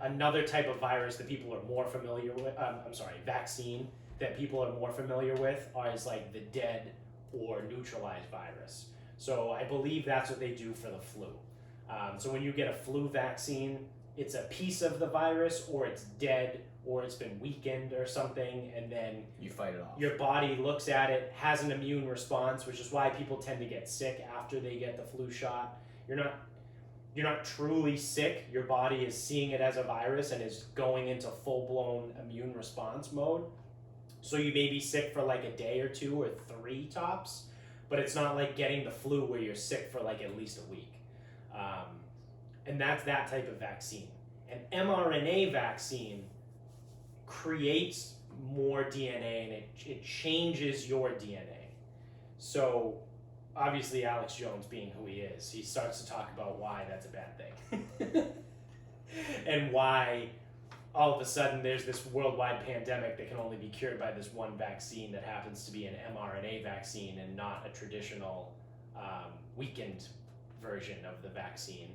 another type of virus that people are more familiar with, vaccine that people are more familiar with is like the dead or neutralized virus. So I believe that's what they do for the flu. So when you get a flu vaccine, it's a piece of the virus, or it's dead, or it's been weakened or something, and then you fight it off. Your body looks at it, has an immune response, which is why people tend to get sick after they get the flu shot. You're not truly sick. Your body is seeing it as a virus and is going into full-blown immune response mode. So you may be sick for like a day or 2 or 3 tops, but it's not like getting the flu where you're sick for like at least a week. And that's that type of vaccine. An mRNA vaccine creates more DNA, and it changes your DNA. So obviously Alex Jones, being who he is, he starts to talk about why that's a bad thing. And why all of a sudden there's this worldwide pandemic that can only be cured by this one vaccine that happens to be an mRNA vaccine and not a traditional weakened version of the vaccine,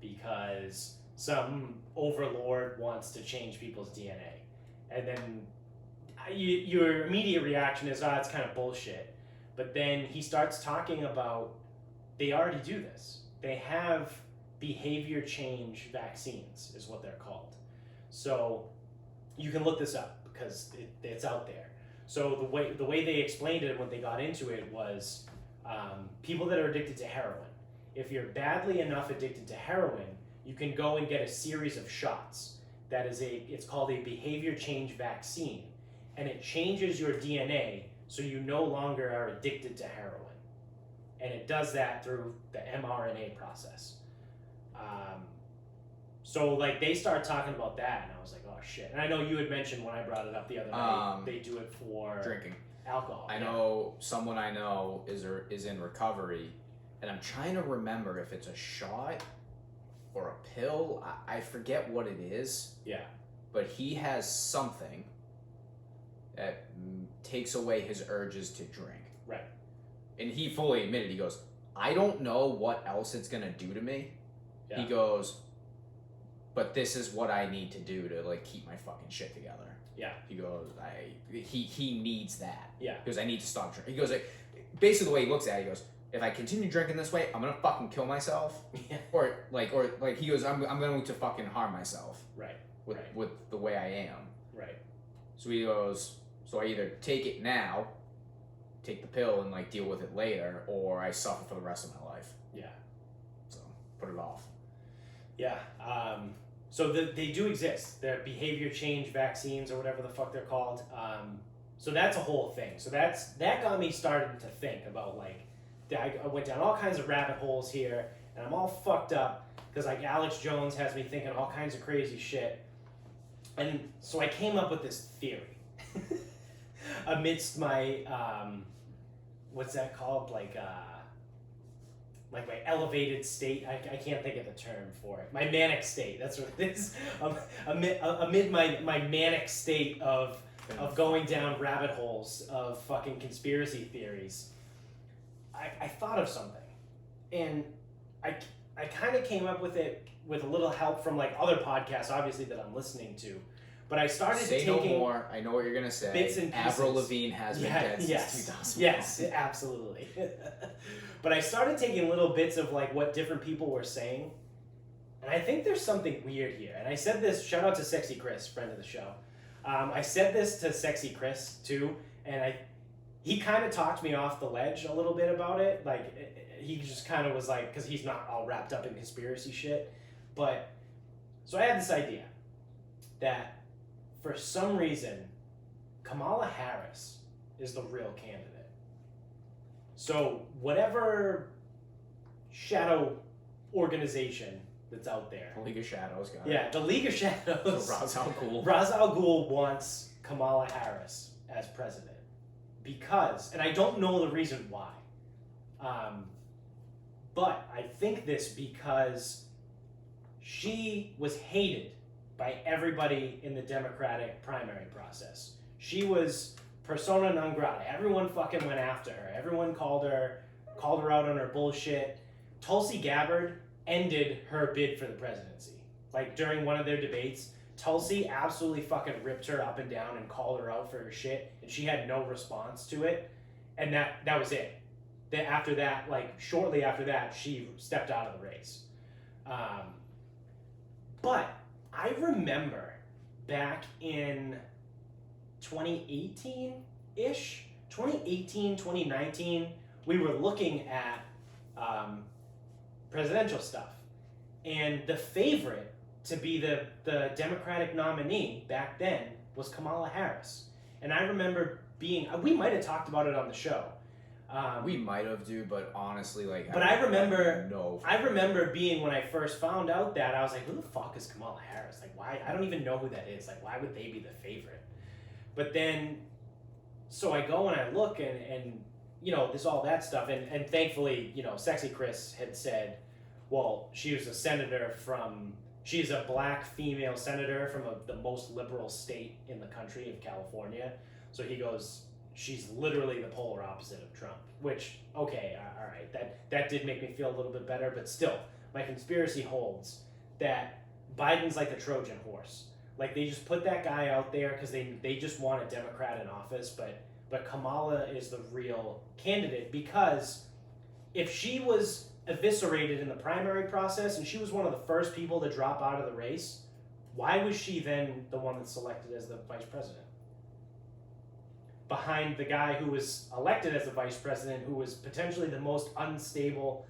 because some overlord wants to change people's DNA. And then your immediate reaction is, it's kind of bullshit. But then he starts talking about, they already do this. They have behavior change vaccines, is what they're called. So you can look this up. because it's out there. So the way they explained it when they got into it was people that are addicted to heroin. If you're badly enough addicted to heroin, you can go and get a series of shots. It's called a behavior change vaccine, and it changes your DNA so you no longer are addicted to heroin. And it does that through the mRNA process. So like they started talking about that, and I was like, oh shit. And I know you had mentioned when I brought it up the other night, they do it for drinking alcohol. I know someone I know is in recovery, and I'm trying to remember if it's a shot or a pill. I forget what it is. Yeah. But he has something that takes away his urges to drink. Right. And he fully admitted, he goes, I don't know what else it's gonna do to me. Yeah. He goes, but this is what I need to do to like keep my fucking shit together. Yeah. He goes, he needs that. Yeah. Because I need to stop drinking. He goes, like, basically the way he looks at it, he goes, if I continue drinking this way, I'm gonna fucking kill myself. Yeah. Or he goes, I'm going to fucking harm myself. Right. With the way I am. Right. So he goes, so I either take it now, take the pill and like deal with it later, or I suffer for the rest of my life. Yeah. So put it off. Yeah. So they do exist. They're behavior change vaccines or whatever the fuck they're called. So that's a whole thing. So that got me started to think about like, I went down all kinds of rabbit holes here, and I'm all fucked up because like Alex Jones has me thinking all kinds of crazy shit. And so I came up with this theory amidst my what's that called? Like my elevated state. I can't think of the term for it. My manic state. That's what it is. Amid my manic state of going down rabbit holes of fucking conspiracy theories, I thought of something, and I kind of came up with it with a little help from like other podcasts, obviously, that I'm listening to. But I started taking no more. I know what you're gonna say. Bits and pieces. Avril Lavigne has been dead since 2001. Yes, absolutely. But I started taking little bits of like what different people were saying, and I think there's something weird here. And I said this. Shout out to Sexy Chris, friend of the show. I said this to Sexy Chris too, and he kind of talked me off the ledge a little bit about it. Like he just kind of was like, because he's not all wrapped up in conspiracy shit. But so I had this idea that for some reason Kamala Harris is the real candidate. So whatever shadow organization that's out there. The League of Shadows, guys. Yeah, the League of Shadows. So Ra's al Ghul. Ra's al Ghul wants Kamala Harris as president because, and I don't know the reason why, but I think this because she was hated by everybody in the Democratic primary process. She was persona non grata. Everyone fucking went after her. Everyone called her out on her bullshit. Tulsi Gabbard ended her bid for the presidency. Like during one of their debates, Tulsi absolutely fucking ripped her up and down and called her out for her shit, and she had no response to it. And that was it. Then after that, like shortly after that, she stepped out of the race. But I remember back in 2018-ish, 2018, 2019, we were looking at presidential stuff. And the favorite to be the Democratic nominee back then was Kamala Harris. And I remember we might have talked about it on the show. We might have, dude, but honestly, like... But I remember being, when I first found out that, I was like, who the fuck is Kamala Harris? Like, why? I don't even know who that is. Like, why would they be the favorite? But then, so I go and I look and you know, there's all that stuff. And thankfully, you know, Sexy Chris had said, well, she's a black female senator from the most liberal state in the country of California. So he goes, she's literally the polar opposite of Trump, which, okay, all right, that did make me feel a little bit better, but still, my conspiracy holds that Biden's like the Trojan horse. Like, they just put that guy out there because they just want a Democrat in office, but Kamala is the real candidate, because if she was eviscerated in the primary process and she was one of the first people to drop out of the race, why was she then the one that's selected as the vice president? behind the guy who was elected as the vice president, who was potentially the most unstable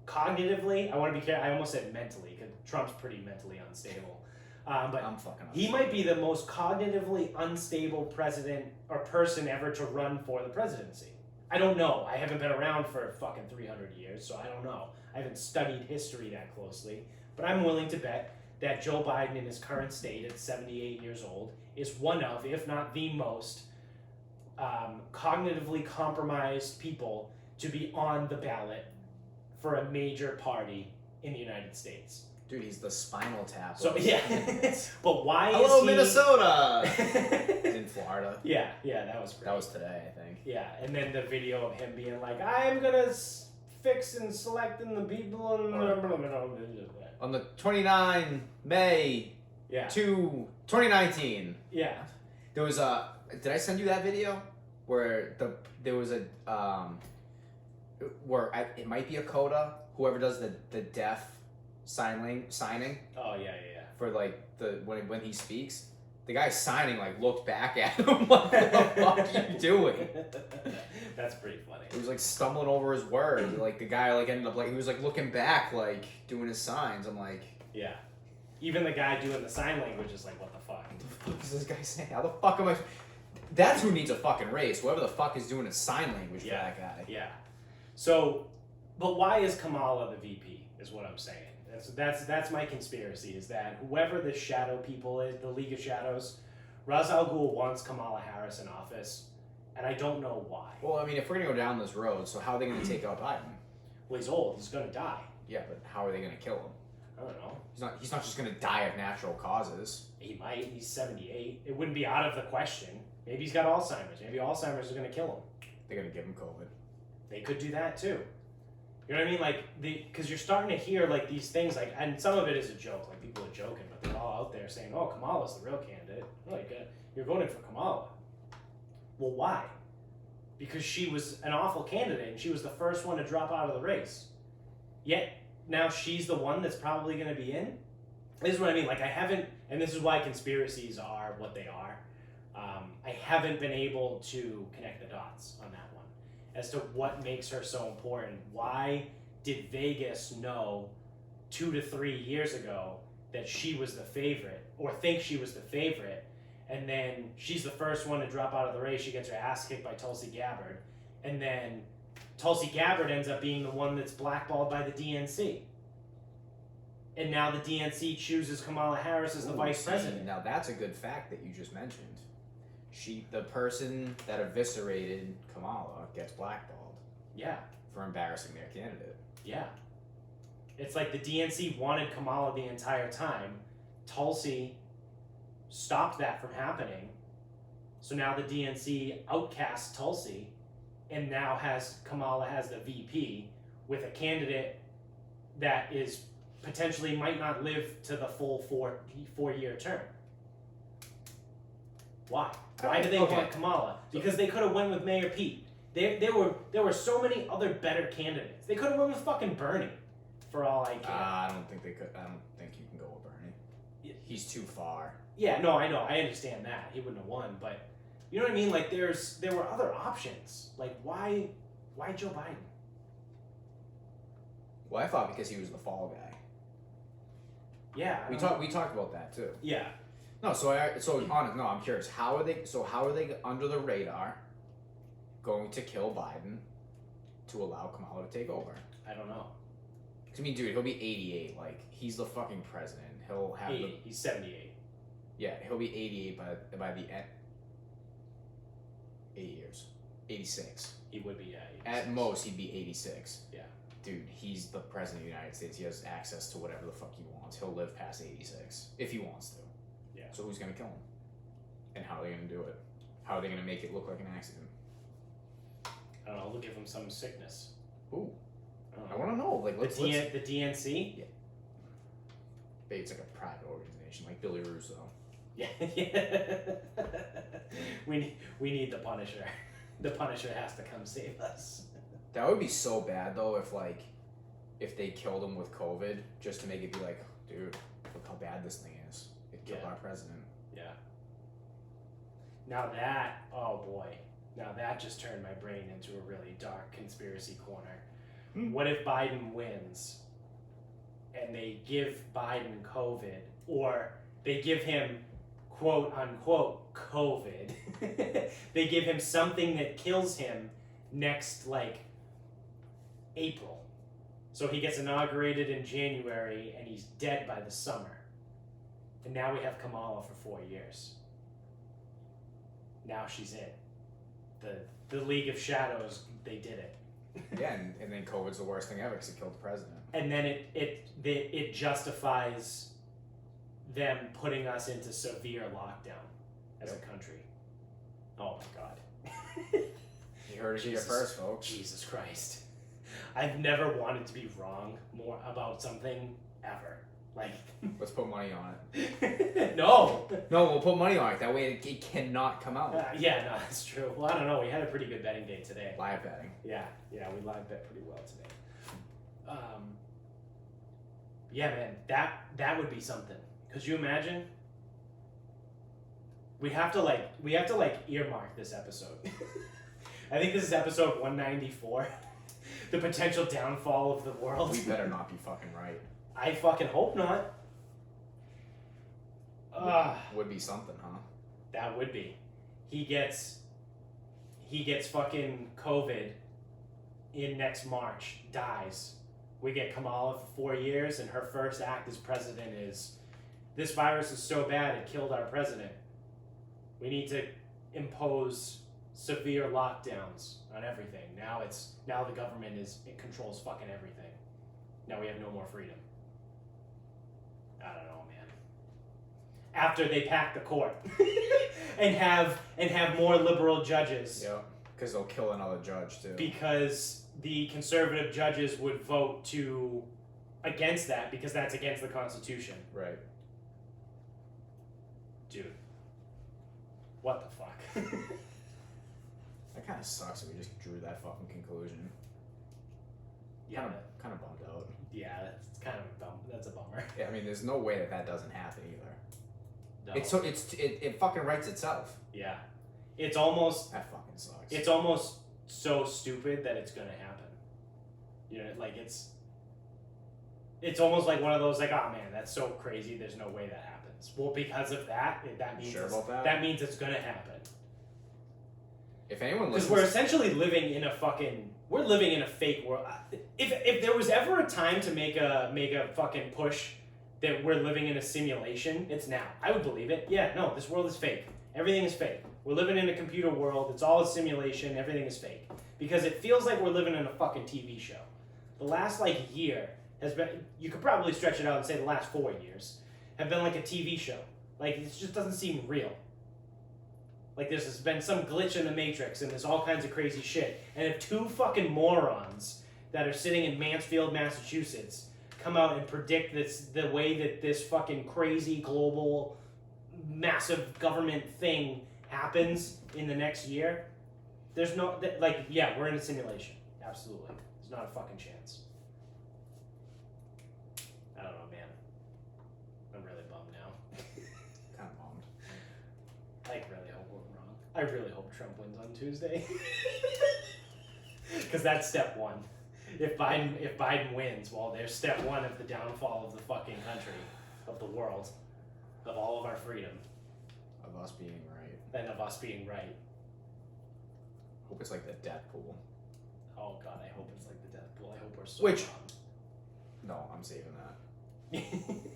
cognitively. I want to be careful. I almost said mentally, because Trump's pretty mentally unstable. But I'm fucking he might be the most cognitively unstable president or person ever to run for the presidency. I don't know. I haven't been around for fucking 300 years, so I don't know. I haven't studied history that closely. But I'm willing to bet that Joe Biden in his current state at 78 years old is one of, if not the most, cognitively compromised people to be on the ballot for a major party in the United States. Dude, he's the Spinal Tap. So yeah, but why Hello, is he... Minnesota! He's in Florida. Yeah, that was great. That was today, I think. Yeah, and then the video of him being like, I'm gonna fix and selecting the people On the 29 May yeah. 2019. Yeah. There was a... Did I send you that video? Where there was a... it might be a coda. Whoever does the deaf signing Oh yeah. for like when he speaks, the guy signing like looked back at him like, what the fuck are you doing? That's pretty funny. He was like stumbling over his words. Like the guy like ended up like he was like looking back like doing his signs. I'm like, yeah. Even the guy doing the sign language is like, what the fuck? what the fuck is this guy saying? How the fuck am I? That's who needs a fucking race. Whoever the fuck is doing a sign language for that guy. Yeah. So, but why is Kamala the VP? Is what I'm saying. That's my conspiracy. Is that whoever the shadow people is, the League of Shadows, Ra's al Ghul wants Kamala Harris in office, and I don't know why. Well, I mean, if we're gonna go down this road, so how are they gonna take out Biden? Well, he's old. He's gonna die. Yeah, but how are they gonna kill him? I don't know. He's not just gonna die of natural causes. He might. He's 78. It wouldn't be out of the question. Maybe he's got Alzheimer's. Maybe Alzheimer's is gonna kill him. They're gonna give him COVID. They could do that too. You know what I mean? Like, because you're starting to hear like these things, like, and some of it is a joke. Like people are joking, but they're all out there saying, "Oh, Kamala's the real candidate." Like, you're voting for Kamala. Well, why? Because she was an awful candidate, and she was the first one to drop out of the race. Yet now she's the one that's probably going to be in. This is what I mean. Like, I haven't, and this is why conspiracies are what they are. I haven't been able to connect the dots on that one as to what makes her so important. Why did Vegas know 2 to 3 years ago that she was the favorite, or think she was the favorite, and then she's the first one to drop out of the race? She gets her ass kicked by Tulsi Gabbard, and then Tulsi Gabbard ends up being the one that's blackballed by the DNC. And now the DNC chooses Kamala Harris as the vice president. Now that's a good fact that you just mentioned. The person that eviscerated Kamala gets blackballed. Yeah. For embarrassing their candidate. Yeah. It's like the DNC wanted Kamala the entire time. Tulsi stopped that from happening. So now the DNC outcasts Tulsi and now has Kamala as the VP with a candidate that is potentially might not live to the full four-year term. Why? Why do they want Kamala? Because they could have went with Mayor Pete. There were so many other better candidates. They could have went with fucking Bernie, for all I care. I don't think they could. I don't think you can go with Bernie. He's too far. Yeah, no, I know. I understand that. He wouldn't have won, but you know what I mean? Like there were other options. Like why Joe Biden? Well, I thought because he was the fall guy. Yeah. We talked about that too. Yeah. No, I'm curious. How are they under the radar going to kill Biden to allow Kamala to take over? I don't know. I mean, dude, he'll be 88. Like, he's the fucking president. He'll have 80. He's 78. Yeah, he'll be 88 by the end. 8 years. 86. He would be, yeah. 86. At most, he'd be 86. Yeah. Dude, he's the president of the United States. He has access to whatever the fuck he wants. He'll live past 86 if he wants to. Yeah. So who's gonna kill him? And how are they gonna do it? How are they gonna make it look like an accident? I don't know. They'll give him some sickness. Ooh. I know. want to know. Like, the DNC? Yeah. Maybe it's like a private organization, like Billy Russo. Yeah. We need the Punisher. The Punisher has to come save us. That would be so bad though if they killed him with COVID just to make it be like, dude, look how bad this thing is. It killed our president. Yeah. Now that, oh boy, now that just turned my brain into a really dark conspiracy corner. What if Biden wins and they give Biden COVID, or they give him quote unquote COVID? They give him something that kills him next, like, April. So he gets inaugurated in January and he's dead by the summer. And now we have Kamala for 4 years. Now she's it. The League of Shadows, they did it. Yeah, and then COVID's the worst thing ever because it killed the president. And then it justifies them putting us into severe lockdown as a country. Oh my God. You heard it here first, folks. Jesus Christ. I've never wanted to be wrong more about something ever. Like, let's put money on it. No, we'll put money on it. That way it cannot come out. Yeah, no, that's true. Well, I don't know. We had a pretty good betting day today. Live betting. Yeah, we live bet pretty well today. Yeah, man, that would be something. Could you imagine? We have to earmark this episode. I think this is episode 194. The potential downfall of the world. We better not be fucking right. I fucking hope not. Would be something, huh? That would be. He gets fucking COVID in next March, dies. We get Kamala for 4 years, and her first act as president is, this virus is so bad it killed our president. We need to impose severe lockdowns on everything. Now the government it controls fucking everything. Now we have no more freedom. I don't know, man. After they pack the court and have more liberal judges. Yeah, because they'll kill another judge too. Because the conservative judges would vote against that because that's against the Constitution. Right. Dude. What the fuck? That kind of sucks that we just drew that fucking conclusion. Yeah. Kind of bummed out. Yeah, that's a bummer. Yeah, I mean, there's no way that doesn't happen either. No. It fucking writes itself. Yeah. It's almost... That fucking sucks. It's almost so stupid that it's gonna happen. You know, like it's almost like one of those, like, oh man, that's so crazy, there's no way that happens. Well, because of that means sure about that? That means it's gonna happen. If anyone Because listens... we're essentially living in a fake world. If there was ever a time to make a fucking push that we're living in a simulation, it's now. I would believe it. Yeah, no, this world is fake. Everything is fake. We're living in a computer world. It's all a simulation. Everything is fake. Because it feels like we're living in a fucking TV show. The last, year has been... You could probably stretch it out and say the last 4 years have been like a TV show. Like, it just doesn't seem real. Like, there's been some glitch in the Matrix, and there's all kinds of crazy shit. And if two fucking morons that are sitting in Mansfield, Massachusetts, come out and predict the way that this fucking crazy global massive government thing happens in the next year, there's no, we're in a simulation. Absolutely. There's not a fucking chance. I don't know, man. I'm really bummed now. Kind of bummed. I really hope we're wrong. I really hope Trump wins on Tuesday. Because that's step one. If Biden wins, well, there's step one of the downfall of the fucking country, of the world, of all of our freedom. Of us being right. And of us being right. Hope it's like the death pool. Oh god, I hope it's like the death pool. I hope we're so Which- wrong. No, I'm saving that.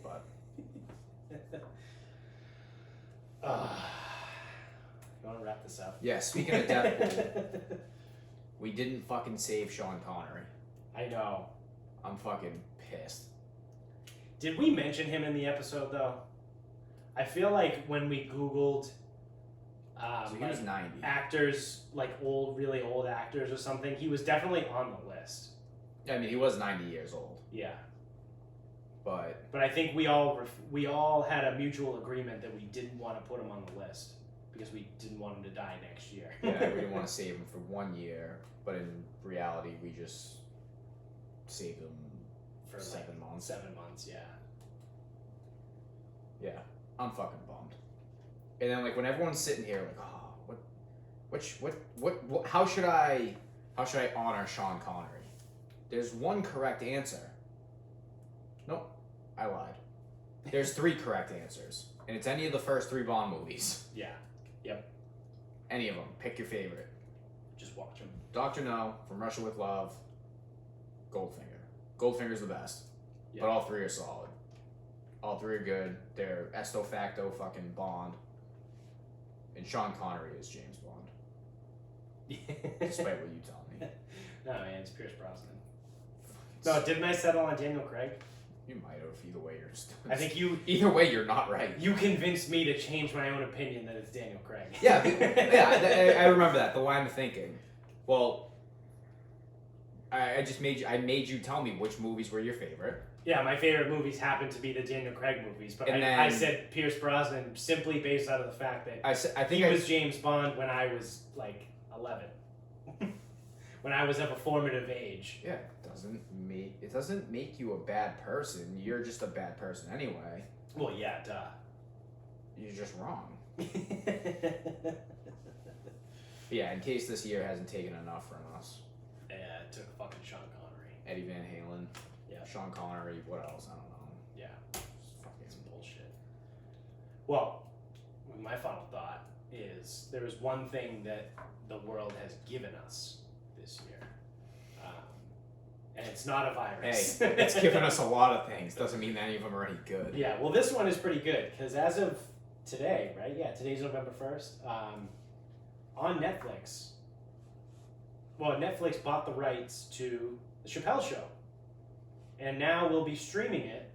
But You want to wrap this up? yeah, speaking of death pool, we didn't fucking save Sean Connery. I know. I'm fucking pissed. Did we mention him in the episode though? I feel like when we Googled So he was 90. actors, really old actors or something, he was definitely on the list. I mean, he was 90 years old, Yeah. but But I think we all had a mutual agreement that we didn't want to put him on the list because we didn't want him to die next year. yeah, we didn't want to save him for 1 year. But in reality, we just saved him For 7 months. 7 months, yeah. Yeah, I'm fucking bummed. And then when everyone's sitting here like, oh, How should I honor Sean Connery? There's one correct answer. Nope, I lied. There's 3 correct answers, and it's any of the first 3 Bond movies. Yeah. Yep. Any of them. Pick your favorite. Just watch them. Dr. No, From Russia with Love, Goldfinger. Goldfinger's the best, Yeah. but all 3 are solid. All 3 are good. They're esto facto fucking Bond. And Sean Connery is James Bond, despite what you tell me. No, man, it's Pierce Brosnan. No, didn't I settle on Daniel Craig? You might have. Either way, you're just. I think you. Either way, you're not right. You convinced me to change my own opinion that it's Daniel Craig. Yeah, I remember that. The line of thinking. Well, I just made you tell me which movies were your favorite. Yeah, my favorite movies happen to be the Daniel Craig movies, but And I then- said Pierce Brosnan simply based out of the fact that I think he was James Bond when I was like 11, when I was of a formative age. Yeah, it doesn't make you a bad person. You're just a bad person anyway. Well, yeah, duh. You're just wrong. Yeah, in case this year hasn't taken enough from us. Yeah, it took fucking Sean Connery. Eddie Van Halen. Yeah. Sean Connery. What else? I don't know. Yeah. Just fucking Some bullshit. Well, my final thought is there is one thing that the world has given us this year, and it's not a virus. Hey, it's given us a lot of things. Doesn't mean any of them are any good. Yeah, well, this one is pretty good because as of today, right? Yeah, today's November 1st. On Netflix, Netflix bought the rights to the Chappelle Show, and now we'll be streaming it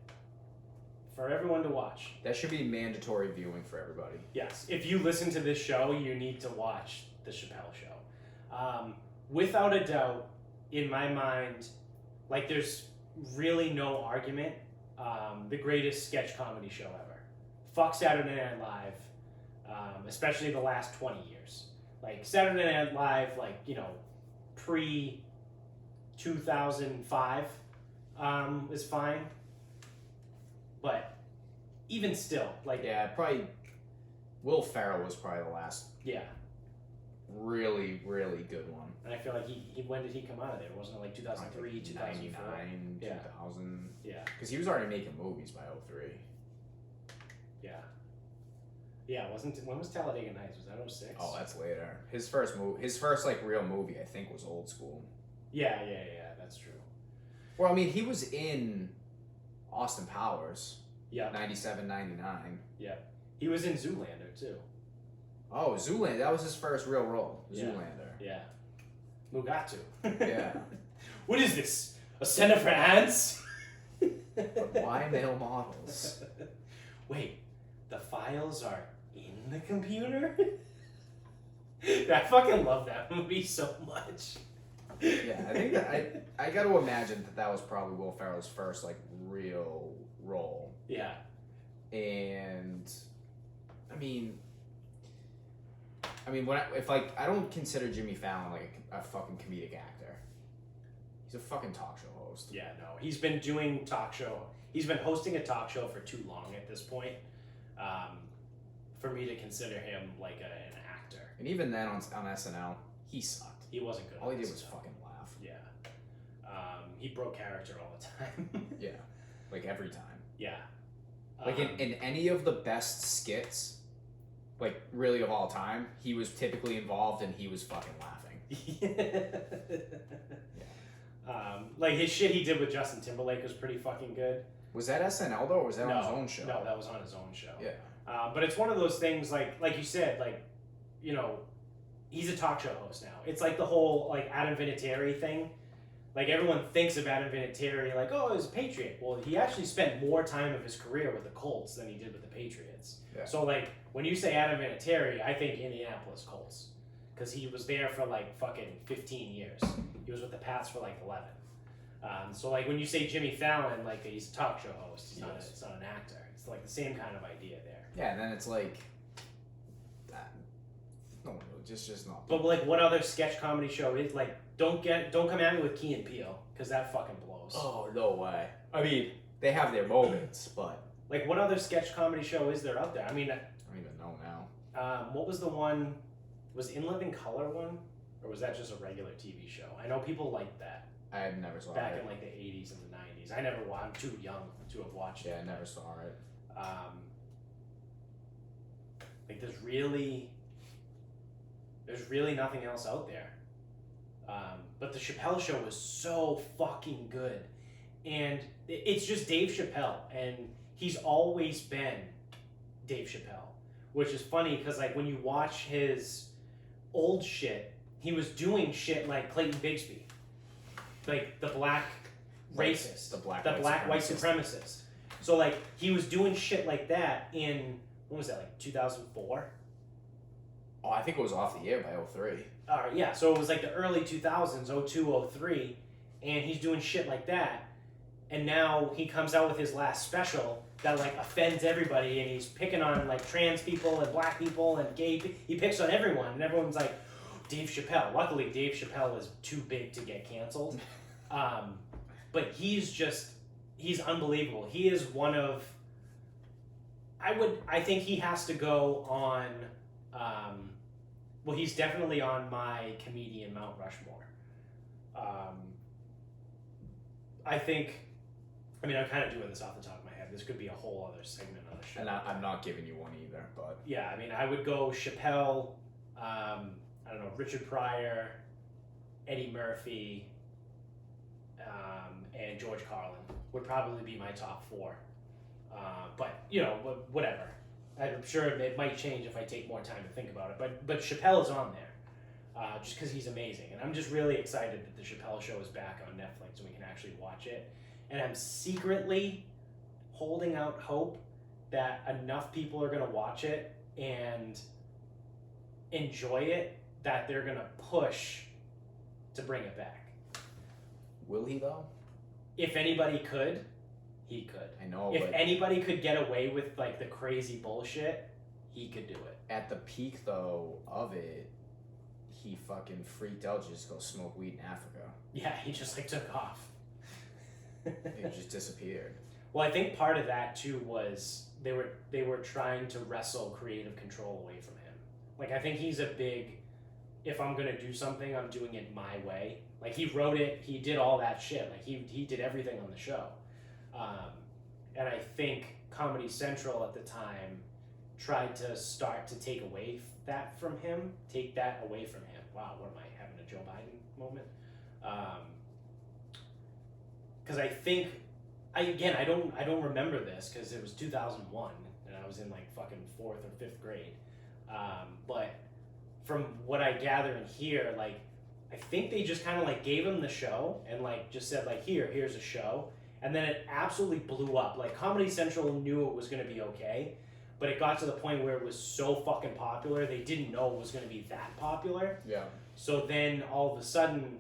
for everyone to watch. That should be mandatory viewing for everybody. Yes, if you listen to this show, you need to watch the Chappelle Show. Without a doubt, in my mind, like there's really no argument, the greatest sketch comedy show ever. Fuck Saturday Night Live, especially the last 20 years. Like Saturday Night Live, like, you know, pre-2005 is fine. But even still, like... Yeah, probably Will Ferrell was probably the last Yeah. really, really good one. And I feel like he when did he come out of there? Wasn't it like 2003, 2004? 99, Yeah. 2000. Yeah. Because he was already making movies by 03. Yeah. Yeah, when was Talladega Nights? Was that 06? Oh, that's later. His first like real movie, I think, was Old School. Yeah, that's true. Well, I mean, he was in Austin Powers. Yeah. 97, 99. Yeah. He was in Zoolander too. Oh, Zoolander. That was his first real role. Yeah. Zoolander. Yeah. Mugatu. Yeah. What is this? A center for ants? But why male models? Wait, the files are in the computer? I fucking love that movie so much. Yeah, I think that I got to imagine that was probably Will Ferrell's first like real role. Yeah. And I mean I don't consider Jimmy Fallon like a fucking comedic actor. He's a fucking talk show host. Yeah, no. He's been doing talk show. He's been hosting a talk show for too long at this point, for me to consider him like an actor. And even then on SNL, he sucked. He wasn't good. All at he did this was stuff. fucking laugh. Yeah. He broke character all the time. Yeah, like every time. Yeah. Like in any of the best skits, like really of all time, he was typically involved and he was fucking laughing. Like his shit he did with Justin Timberlake was pretty fucking good. Was that SNL though, or was that on his own show? No, that was on his own show. Yeah. But it's one of those things like you said, like, you know, he's a talk show host now. It's like the whole like Adam Vinatieri thing. Like everyone thinks of Adam Vinatieri like, oh, he's a Patriot. Well, he actually spent more time of his career with the Colts than he did with the Patriots. Yeah. So like when you say Adam Vinatieri, I think Indianapolis Colts because he was there for like fucking 15 years. He was with the Pats for like 11. So like when you say Jimmy Fallon, like he's a talk show host. He's not an actor. It's like the same kind of idea there. Yeah, and then it's like, no, just not. But like, what other sketch comedy show is like? Don't come at me with Key and Peele because that fucking blows. Oh, no way. I mean, they have their moments, but like, what other sketch comedy show is there out there? I mean, I don't even know now. what was the one Was In Living Color one, or was that just a regular TV show? I know people liked that I never saw back it. in like the 80s and the 90s. I never watched. I'm too young to have watched it. Yeah, I never saw it. Like there's really nothing else out there. But the Chappelle Show was so fucking good, and it's just Dave Chappelle, and he's always been Dave Chappelle, which is funny because like when you watch his old shit, he was doing shit like Clayton Bigsby, like the black racist, The black white supremacist. So like he was doing shit like that in, when was that, like 2004? Oh, I think it was off the air by 03. Yeah, so it was like the early 2000s, 02, 03, and he's doing shit like that, and now he comes out with his last special that like offends everybody, and he's picking on like trans people and black people and he picks on everyone, and everyone's like, Dave Chappelle. Luckily, Dave Chappelle is too big to get canceled, but he's unbelievable. He is one of, I think he has to go on, well, he's definitely on my comedian Mount Rushmore. I'm kind of doing this off the top of my head. This could be a whole other segment on the show. And I'm not giving you one either, but... Yeah, I would go Chappelle, Richard Pryor, Eddie Murphy, and George Carlin would probably be my top four. But, whatever. I'm sure it might change if I take more time to think about it. But Chappelle is on there, just because he's amazing. And I'm just really excited that the Chappelle Show is back on Netflix and we can actually watch it. And I'm secretly holding out hope that enough people are going to watch it and enjoy it that they're going to push to bring it back. Will he, though? If anybody could, he could. I know, if anybody could get away with like the crazy bullshit, he could do it. At the peak, though, of it, he fucking freaked out to just go smoke weed in Africa. Yeah, he just like took off. He just disappeared. Well, I think part of that too was they were trying to wrestle creative control away from him. Like I think he's a big, if I'm gonna do something, I'm doing it my way. Like he wrote it, he did all that shit. Like he did everything on the show. And I think Comedy Central at the time tried to start to take that away from him. Wow, what am I having, a Joe Biden moment? Because I think, I don't remember this because it was 2001 and I was in like fucking 4th or 5th grade. But from what I gather and hear, like I think they just kind of like gave him the show and like just said like here's a show, and then it absolutely blew up. Like Comedy Central knew it was going to be okay, but it got to the point where it was so fucking popular they didn't know it was going to be that popular. Yeah. So then all of a sudden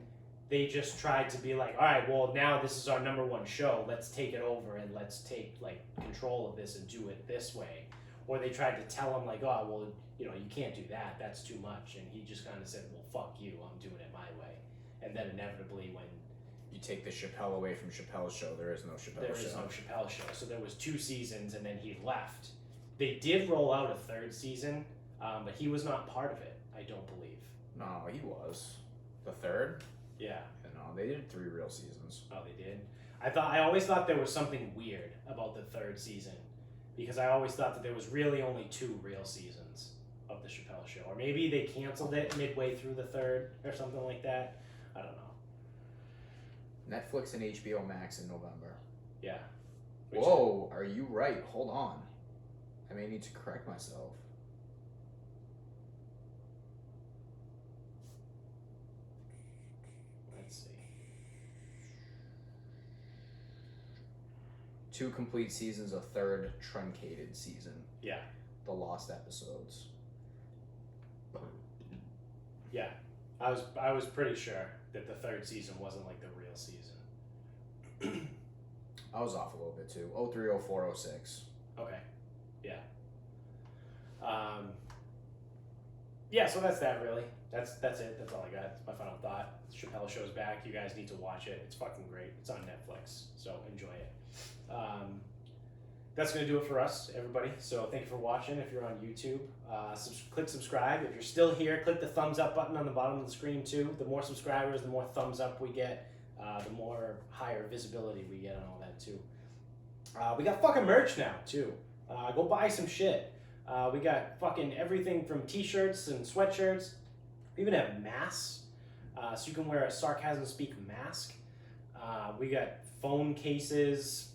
they just tried to be like, all right, well now this is our number one show, let's take it over and let's take like control of this and do it this way. Or they tried to tell him like, oh well, you can't do that, that's too much, and he just kind of said, well fuck you, I'm doing it my way. And then inevitably when you take the Chappelle away from Chappelle's show, there is no Chappelle Show. There is no Chappelle Show. So there was 2 seasons and then he left. They did roll out a 3rd season, but he was not part of it, I don't believe. No, he was. The 3rd? Yeah. No, they did 3 real seasons. Oh, they did? I always thought there was something weird about the 3rd season, because I always thought that there was really only 2 real seasons of the Chappelle Show. Or maybe they canceled it midway through the 3rd or something like that. I don't know. Netflix and HBO Max in November. Yeah. Whoa, are you right? Hold on. I may need to correct myself. Let's see. 2 complete seasons, a 3rd truncated season. Yeah. The lost episodes. Yeah. I was pretty sure that the 3rd season wasn't like the real season. I was off a little bit too. 03, 04, 06. Okay. Yeah. Yeah, so that's that really. That's it. That's all I got. That's my final thought. Chappelle Show's back. You guys need to watch it. It's fucking great. It's on Netflix, so enjoy it. that's going to do it for us, everybody. So thank you for watching. If you're on YouTube, click subscribe. If you're still here, click the thumbs up button on the bottom of the screen too. The more subscribers, the more thumbs up we get, the more higher visibility we get on all that too. We got fucking merch now too. Go buy some shit. We got fucking everything from t-shirts and sweatshirts. We even have masks, so you can wear a Sarcasm Speak mask. We got phone cases,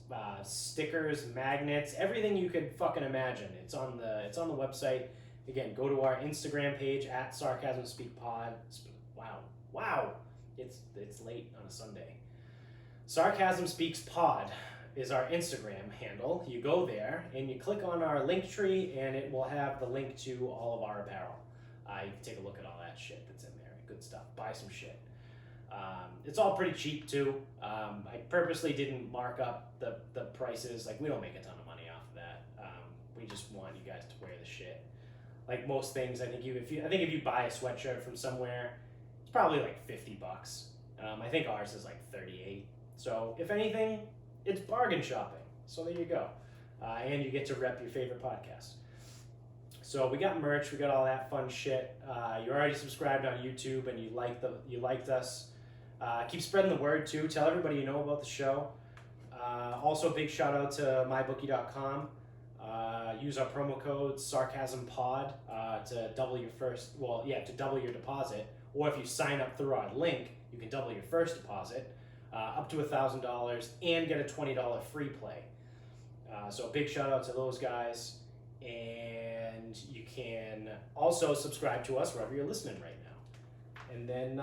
stickers, magnets, everything you could fucking imagine. It's on the website. Again, go to our Instagram page at Sarcasm Speak Pod. Wow, it's late on a Sunday. Sarcasm Speaks Pod is our Instagram handle. You go there and you click on our link tree, and it will have the link to all of our apparel. You can take a look at all that shit that's in there. Good stuff. Buy some shit. It's all pretty cheap too. I purposely didn't mark up the prices. Like, we don't make a ton of money off of that. We just want you guys to wear the shit. Like most things, I think if you buy a sweatshirt from somewhere, it's probably like $50. I think ours is like $38. So if anything, it's bargain shopping. So there you go. And you get to rep your favorite podcast. So we got merch, we got all that fun shit. You're already subscribed on YouTube and you liked us. Keep spreading the word too. Tell everybody you know about the show. Also, big shout out to mybookie.com. Use our promo code SarcasmPod to double your deposit. Or if you sign up through our link, you can double your first deposit up to $1,000 and get a $20 free play. So big shout out to those guys. And you can also subscribe to us wherever you're listening right now. And then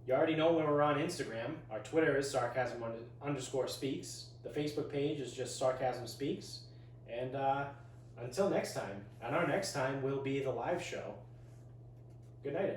you already know when we're on Instagram. Our Twitter is Sarcasm_speaks. The Facebook page is just Sarcasm Speaks. And until next time, and our next time will be the live show. Good night.